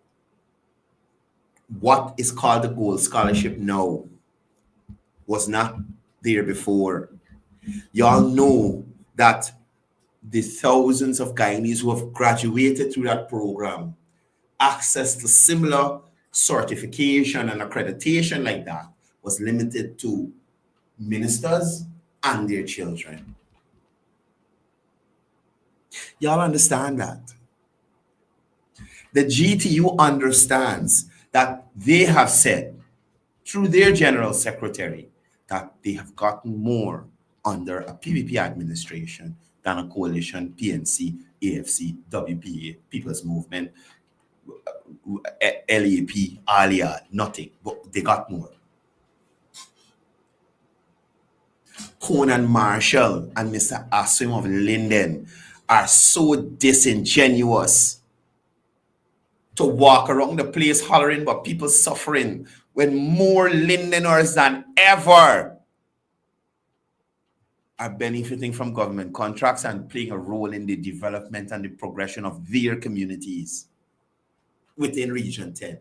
what is called the Gold Scholarship now was not there before. Y'all know that the thousands of Guyanese who have graduated through that program, access to similar certification and accreditation like that was limited to ministers and their children. Y'all understand that? The GTU understands that they have said through their general secretary that they have gotten more under a PPP administration than a coalition, PNC, AFC, WPA, People's Movement, LAP, ALIA, nothing, but they got more. Conan Marshall and Mr. Aswim of Linden are so disingenuous to walk around the place hollering about people suffering when more Lindeners than ever are benefiting from government contracts and playing a role in the development and the progression of their communities within Region 10.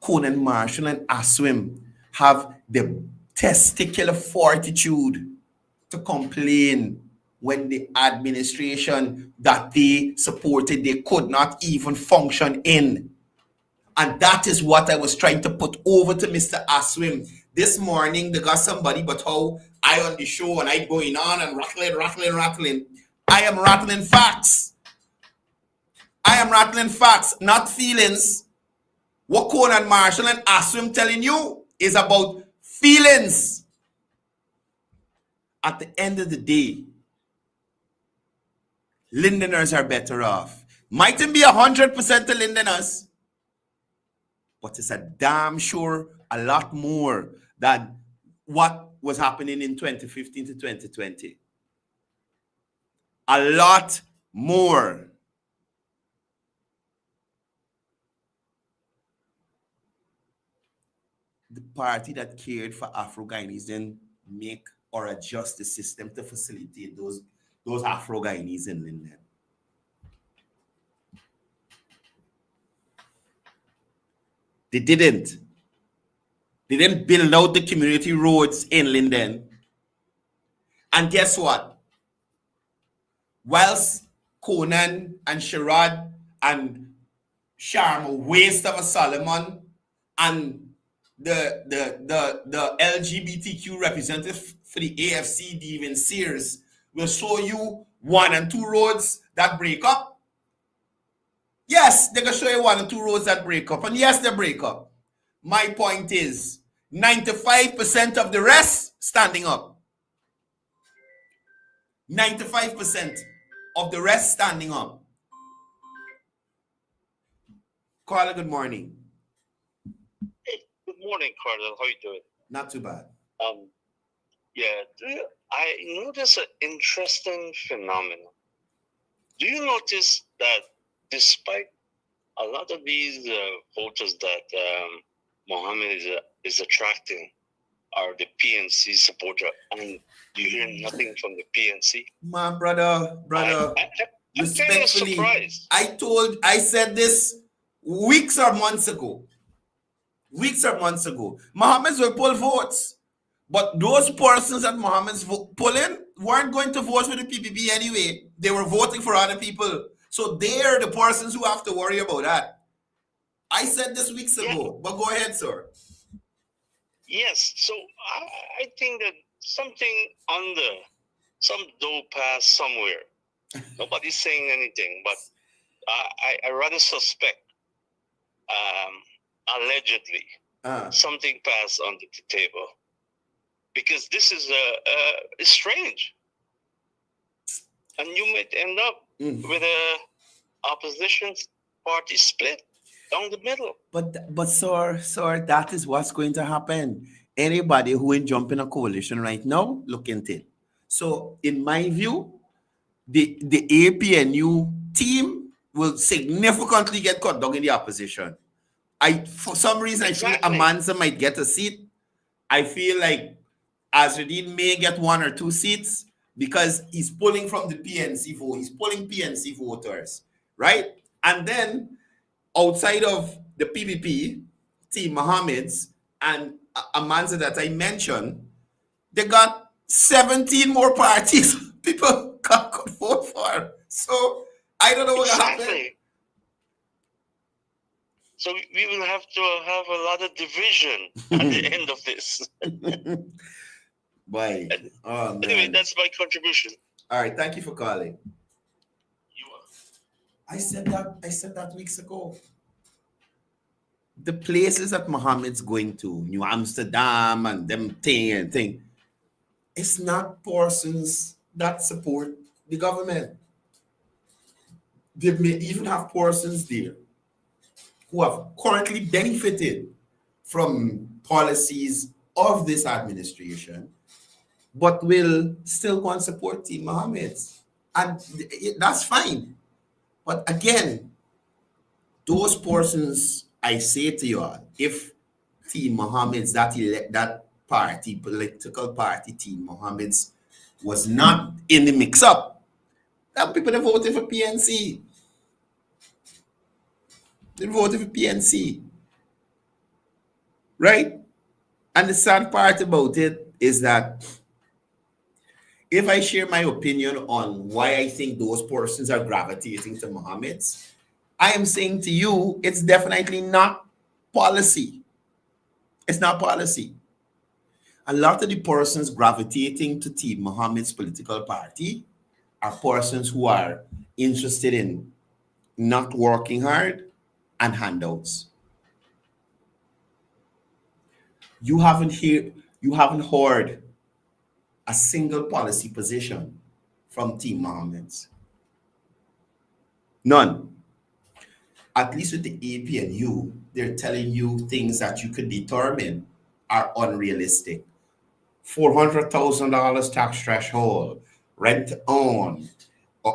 Conan Marshall and Aswim have the testicular fortitude to complain when the administration that they supported, they could not even function in. And that is what I was trying to put over to Mr. Aswim. This morning, they got somebody, but how I on the show and I going on and rattling. I am rattling facts. I am rattling facts, not feelings. What Conan Marshall and Aswim telling you is about feelings. At the end of the day, Lindeners are better off. Mightn't be 100% the Lindeners, but it's a damn sure a lot more than what was happening in 2015 to 2020. A lot more. The party that cared for Afro-Guyanese didn't make or adjust the system to facilitate those Afro-Guyanese in Linden. They didn't. They didn't build out the community roads in Linden. And guess what? Whilst Conan and Sherrod and Sharm a waste of a Solomon, and the LGBTQ representative for the AFC, Devin Sears, will show you 1 and 2 roads that break up. Yes, they're going to show you 1 and 2 roads that break up. And yes, they break up. My point is 95% of the rest standing up. 95% of the rest standing up. Carla, good morning. Hey, good morning, Courdel. How you doing? Not too bad. Yeah, I notice an interesting phenomenon. Do you notice that despite a lot of these voters that Mohammed is attracting are the PNC supporter, and you hear nothing from the PNC? My brother, I'm kind of surprised. I said this weeks or months ago. Mohammed's will pull votes. But those persons that Mohammed's pulling weren't going to vote for the PPP anyway. They were voting for other people. So they're the persons who have to worry about that. I said this weeks ago, but go ahead, sir. Yes, so I think that something some dough passed somewhere. Nobody's saying anything, but I rather suspect, allegedly, something passed under the table. Because this is strange. And you might end up with a opposition party split down the middle. But sir, that is what's going to happen. Anybody who will jump in a coalition right now, look into it. So in my view, the APNU team will significantly get cut down in the opposition. For some reason, I feel Amanza might get a seat. I feel like Azruddin may get 1 or 2 seats because he's pulling from the PNC vote. He's pulling PNC voters, right? And then outside of the PPP, Team Mohammed's and Amanza that I mentioned, they got 17 more parties people could vote for. So I don't know what happened. So we will have to have a lot of division at the end of this. Boy. Oh, man. Anyway, that's my contribution. All right, thank you for calling. I said that weeks ago. The places that Mohammed's going to, New Amsterdam and them thing, it's not persons that support the government. They may even have persons there who have currently benefited from policies of this administration, but will still want to support Team Mohammed's. And that's fine. But again, those persons, I say to you all, if Team Mohammed's, that party, political party, Team Mohammed's, was not in the mix-up, that people that voted for PNC. They voted for PNC. Right? And the sad part about it is that if I share my opinion on why I think those persons are gravitating to Mohammed's, I am saying to you, it's definitely not policy. It's not policy. A lot of the persons gravitating to Team Mohammed's political party are persons who are interested in not working hard and handouts. You haven't heard a single policy position from Team Mohammed's. None. At least with the APNU, they're telling you things that you could determine are unrealistic. $400,000 tax threshold, rent to own,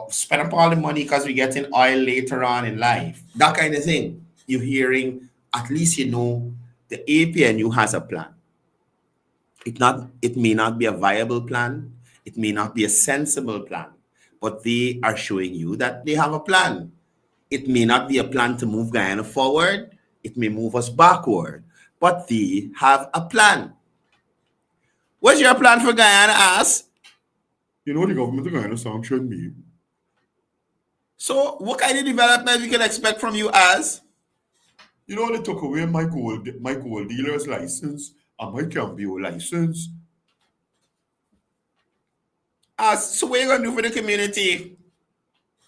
spend up all the money because we're getting oil later on in life. That kind of thing. You're hearing, at least you know the APNU has a plan. It may not be a viable plan. It may not be a sensible plan, but they are showing you that they have a plan. It may not be a plan to move Guyana forward. It may move us backward, but they have a plan. What's your plan for Guyana, As? You know the government of Guyana sanctioned me. So what kind of development we can expect from you, As? You know, they took away my gold dealer's license and my Cambio license. So what you gonna do for the community?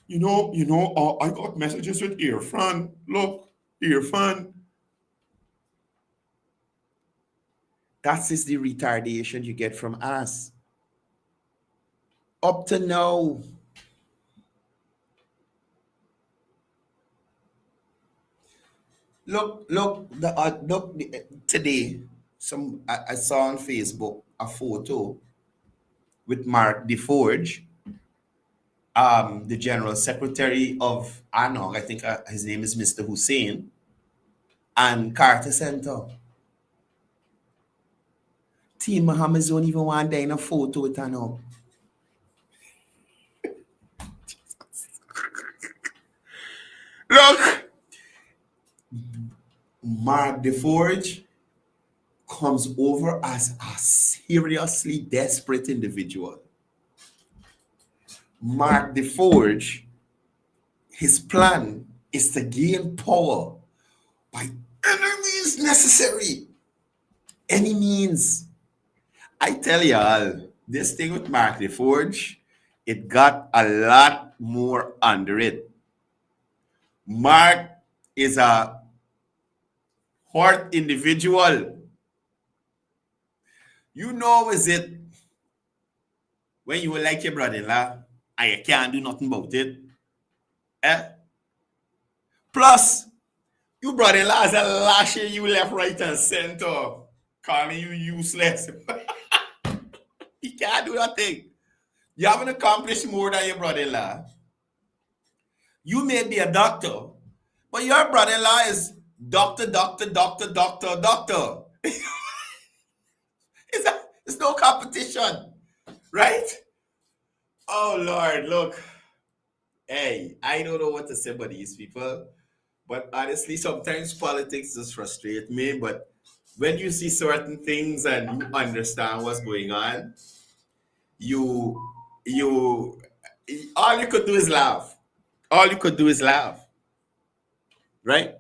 I got messages with Irfan. Look, Irfan. That is the retardation you get from us. Up to now. Look, today, I saw on Facebook a photo with Mark DeForge, the General Secretary of ANOG, I think his name is Mr. Hussein, and Carter Center. Team Muhammad don't even want to in a photo with ANOG. Look, Mark DeForge comes over as a seriously desperate individual. Mark DeForge, his plan is to gain power by any means necessary. Any means. I tell y'all, this thing with Mark DeForge, it got a lot more under it. Mark is a hard individual. You know, is it when you like your brother-in-law and you can't do nothing about it? Plus, your brother-in-law is a lashing you left, right, and center, calling you useless. He can't do that thing. You haven't accomplished more than your brother-in-law. You may be a doctor, but your brother-in-law is doctor. It's no competition, right? Oh, Lord, look. Hey, I don't know what to say about these people, but honestly, sometimes politics just frustrate me, but when you see certain things and you understand what's going on, all you could do is laugh. All you could do is laugh. Right?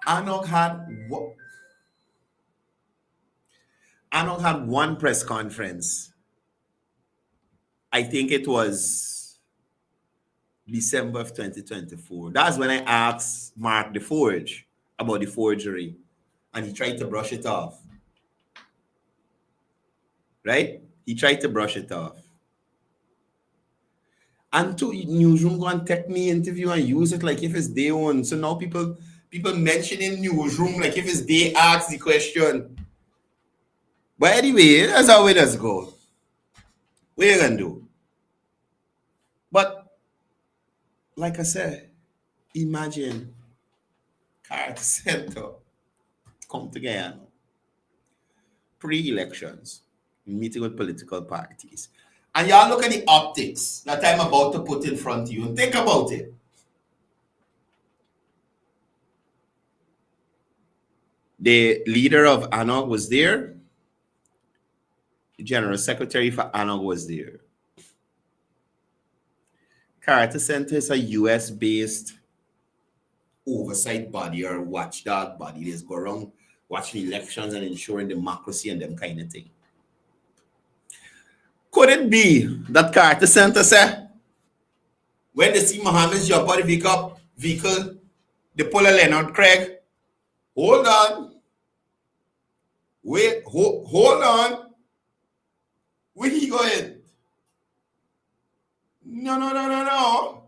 ANOG had one press conference. I think it was December of 2024. That's when I asked Mark DeForge about the forgery, and he tried to brush it off. Right? He tried to brush it off. And to newsroom go and take me interview and use it like if it's their own. So now people mentioning newsroom like if it's they ask the question. But anyway, that's how it does go. What you gonna do? But like I said, imagine Carter Center come together. Pre-elections, meeting with political parties. And y'all look at the optics that I'm about to put in front of you and think about it. The leader of ANOG was there. The General Secretary for ANOG was there. Carter Center is a US-based oversight body or watchdog body. They just go around watching elections and ensuring democracy and them kind of thing. Could it be that Carter Center said, when they see Mohammed jump out the vehicle, they pull a Leonard Craig? Hold on. Wait, hold on. Where he going? No. No.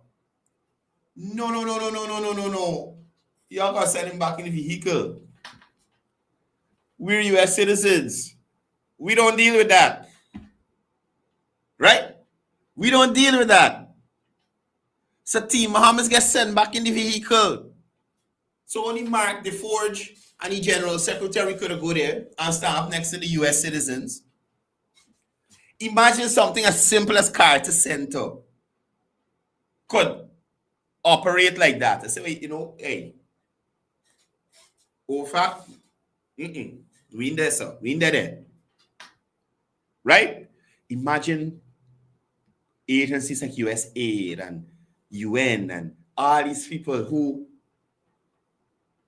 Y'all gotta send him back in the vehicle. We're US citizens. We don't deal with that. Right? We don't deal with that. So Team Muhammad gets sent back in the vehicle. So only Mark DeForge and the General Secretary could have go there and stand up next to the US citizens. Imagine something as simple as Carter Center could operate like that. I say, wait, hey, fact, we in there, sir. We in there. Right? Imagine agencies like USAID and UN and all these people who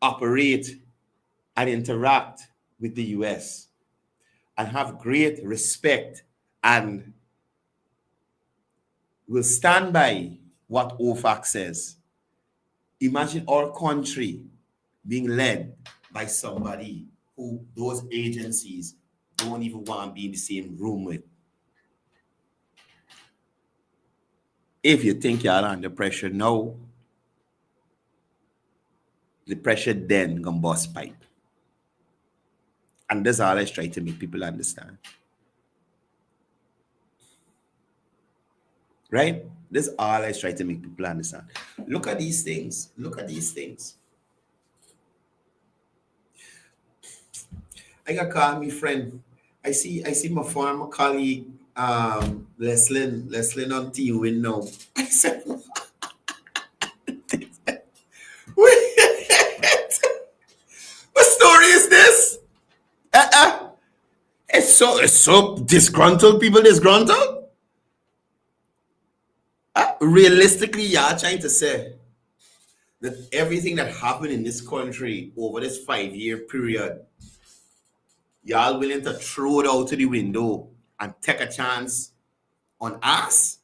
operate and interact with the US and have great respect and will stand by what OFAC says. Imagine our country being led by somebody who those agencies don't even want to be in the same room with. If you think you're under pressure now, the pressure then gonna bust pipe. And that's all I try to make people understand. Right? That's all I try to make people understand. Look at these things. Look at these things. I got call me friend. I see my former colleague, Leslin on team win now. I said, wait, what story is this? It's so disgruntled, people disgruntled. Realistically, y'all trying to say that everything that happened in this country over this 5-year period, y'all willing to throw it out to the window and take a chance on us?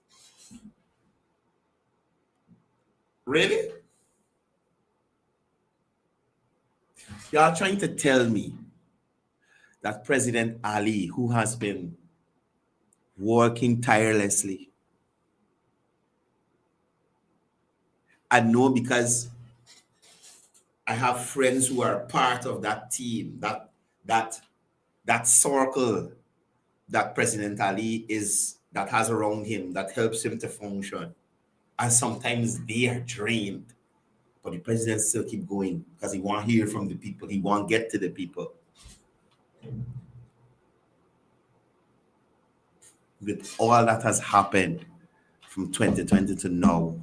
Really? Y'all trying to tell me that President Ali, who has been working tirelessly, I know because I have friends who are part of that team, that circle that President Ali that has around him, that helps him to function. And sometimes they are drained, but the president still keep going because he want to hear from the people. He want to get to the people. With all that has happened from 2020 to now,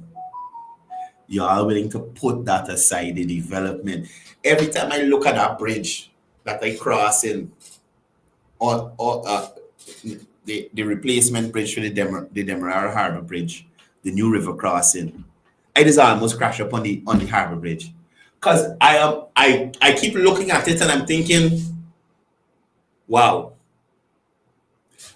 you are willing to put that aside, the development. Every time I look at that bridge that I cross in, or the replacement bridge for the Demerara Harbor Bridge, the new river crossing, I just almost crash up on the Harbor Bridge. Because I keep looking at it and I'm thinking, wow.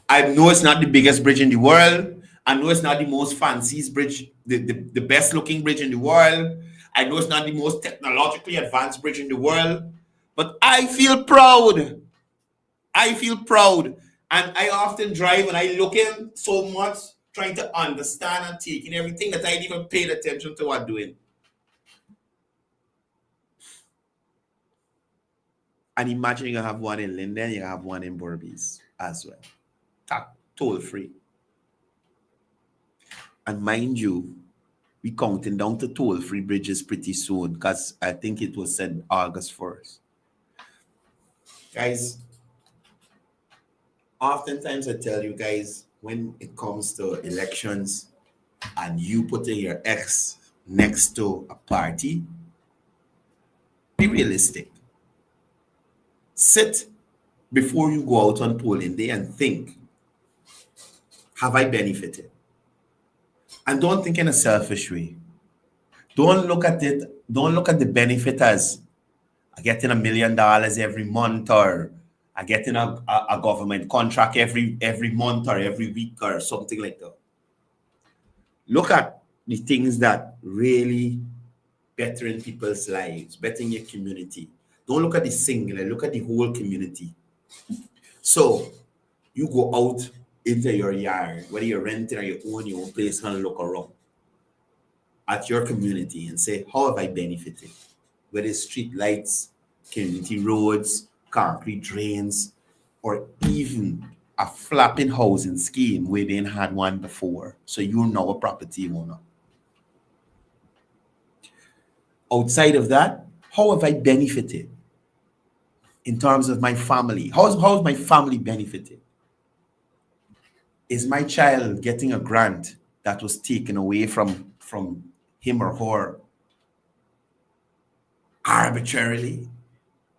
I know it's not the biggest bridge in the world. I know it's not the most fanciest bridge, the best looking bridge in the world. I know it's not the most technologically advanced bridge in the world. But I feel proud. I feel proud. And I often drive and I look in so much, trying to understand and take in everything that I didn't even paid attention to what doing. And imagine you have one in Linden, you have one in Berbice as well. Toll free. And mind you, we counting down to toll free bridges pretty soon because I think it was said August 1st. Guys, oftentimes I tell you guys, when it comes to elections and you putting your ex next to a party, be realistic. Sit before you go out on polling day and think, have I benefited? And don't think in a selfish way. Don't look at it, don't look at the benefit as I getting $1 million every month, or I getting a government contract every month or every week or something like that. Look at the things that really bettering people's lives, bettering your community. Don't look at the singular, look at the whole community. So you go out into your yard, whether you're renting or you own your own place, and look around at your community and say, how have I benefited? Whether it's street lights, community roads, concrete drains, or even a flapping housing scheme where they didn't had one before. So you're now a property owner. Outside of that, how have I benefited in terms of my family? How's my family benefited? Is my child getting a grant that was taken away from him or her arbitrarily?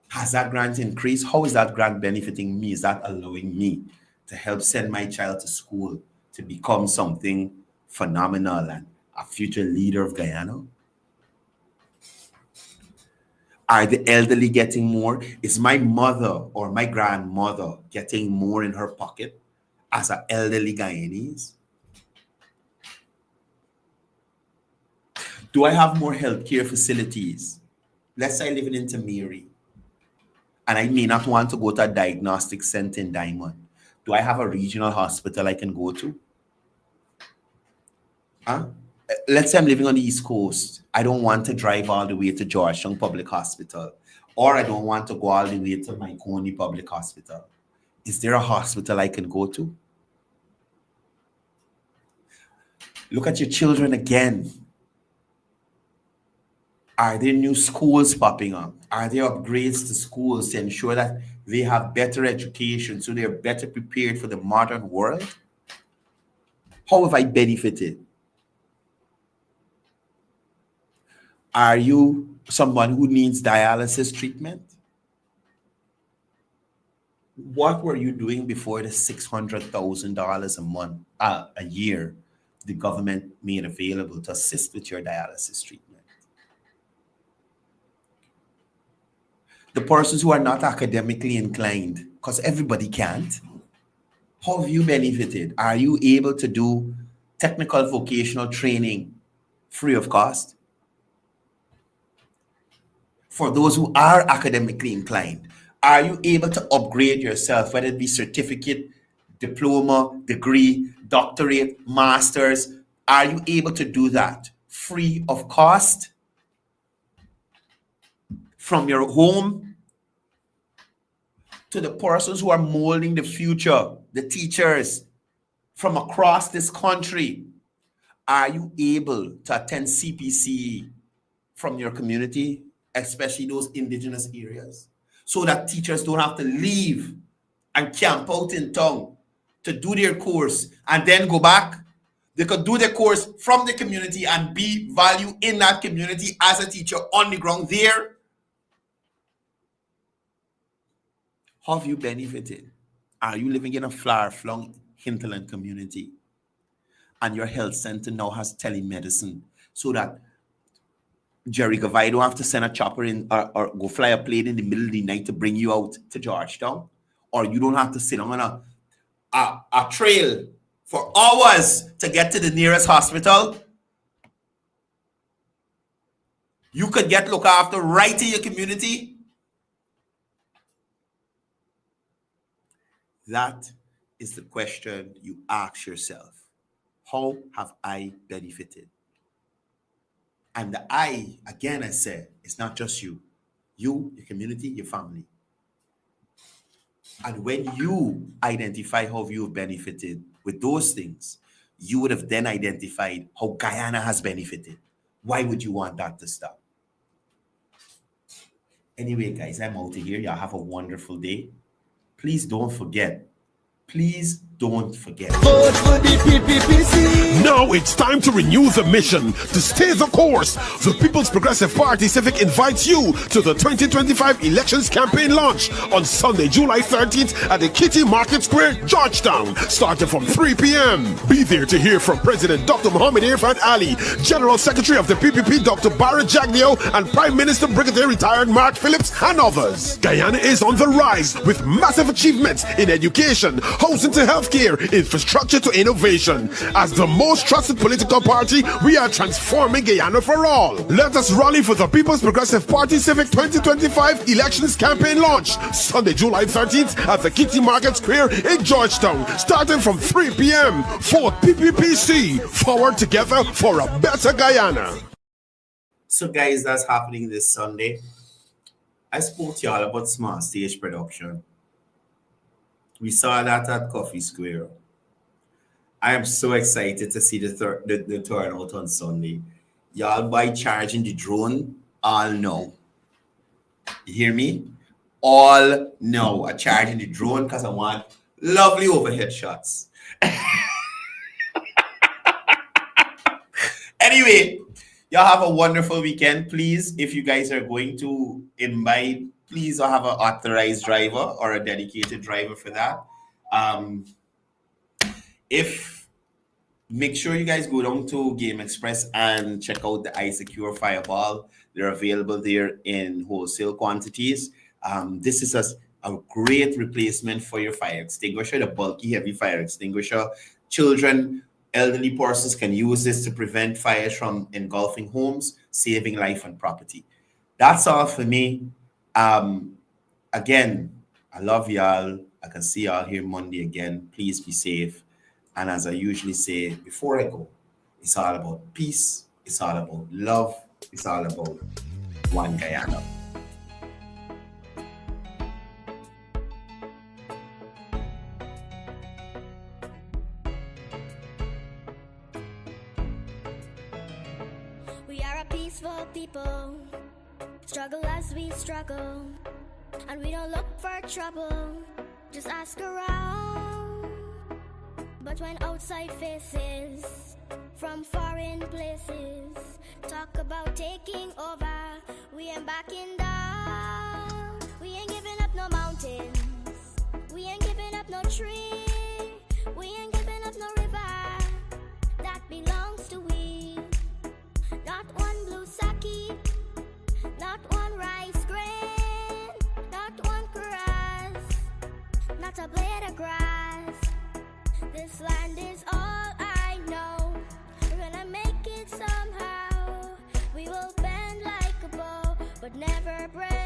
Has that grant increased? How is that grant benefiting me? Is that allowing me to help send my child to school to become something phenomenal and a future leader of Guyana? Are the elderly getting more? Is my mother or my grandmother getting more in her pocket as an elderly Guyanese? Do I have more healthcare facilities? Let's say I live in Intermary and I may not want to go to a diagnostic center in Diamond. Do I have a regional hospital I can go to? Let's say I'm living on the East Coast. I don't want to drive all the way to Georgetown Public Hospital, or I don't want to go all the way to Myconi Public Hospital. Is there a hospital I can go to? Look at your children again. Are there new schools popping up? Are there upgrades to schools to ensure that they have better education so they're better prepared for the modern world? How have I benefited? Are you someone who needs dialysis treatment? What were you doing before the $600,000 a month, a year, the government made available to assist with your dialysis treatment? The persons who are not academically inclined, because everybody can't, how have you benefited? Are you able to do technical vocational training free of cost? For those who are academically inclined, are you able to upgrade yourself, whether it be certificate, diploma, degree, doctorate, master's? Are you able to do that free of cost from your home? To the persons who are molding the future, the teachers from across this country, are you able to attend CPC from your community, especially those indigenous areas, so that teachers don't have to leave and camp out in town to do their course and then go back? They could do their course from the community and be value in that community as a teacher on the ground there. How have you benefited? Are you living in a far-flung hinterland community and your health center now has telemedicine so that Jerry Gavai don't have to send a chopper in or go fly a plane in the middle of the night to bring you out to Georgetown? Or you don't have to sit on a trail for hours to get to the nearest hospital? You could get looked after right in your community? That is the question you ask yourself. How have I benefited? And the I, again, I say, it's not just you. You, your community, your family. And when you identify how you've benefited with those things, you would have then identified how Guyana has benefited. Why would you want that to stop? Anyway, guys, I'm out of here. Y'all have a wonderful day. Please don't forget. Please don't forget. Vote for the PPPC. Now it's time to renew the mission to stay the course. The People's Progressive Party Civic invites you to the 2025 elections campaign launch on Sunday, July 13th at the Kitty Market Square, Georgetown, starting from 3 p.m. Be there to hear from President Dr. Muhammad Irfan Ali, General Secretary of the PPP Dr. Barrett Jagdeo, and Prime Minister Brigadier Retired Mark Phillips, and others. Guyana is on the rise with massive achievements in education, housing to healthcare, infrastructure to innovation. As the most trusted political party, we are transforming Guyana for all. Let us rally for the People's Progressive Party Civic 2025 elections campaign launch Sunday, July 13th at the Kitty Market Square in Georgetown, starting from 3 p.m. for PPPC, forward together for a better Guyana. So guys, that's happening this Sunday. I spoke to y'all about smart stage production. We saw that at Coffee Square. I am so excited to see the turnout on Sunday. Y'all by charging the drone, all know. You hear me? All know. I'm charging the drone because I want lovely overhead shots. Anyway, y'all have a wonderful weekend. Please, if you guys are going to imbibe, please have an authorized driver or a dedicated driver for that. Make sure you guys go down to Game Express and check out the iSecure Fireball. They're available there in wholesale quantities. This is a great replacement for your fire extinguisher, the bulky, heavy fire extinguisher. Children, elderly persons can use this to prevent fires from engulfing homes, saving life and property. That's all for me. Again, I love y'all. I can see y'all here Monday again. Please be safe. And as I usually say before I go, it's all about peace. It's all about love. It's all about one Guyana. We are a peaceful people, struggle as we struggle, and we don't look for trouble, just ask around. But when outside faces from foreign places talk about taking over, we ain't backing down. We ain't giving up no mountains, we ain't giving up no tree, we ain't giving up no river that belongs to we. Not one blue sake, not one rice grain, not one grass, not a blade of grass. This land is all I know. We're gonna make it somehow. We will bend like a bow, but never break.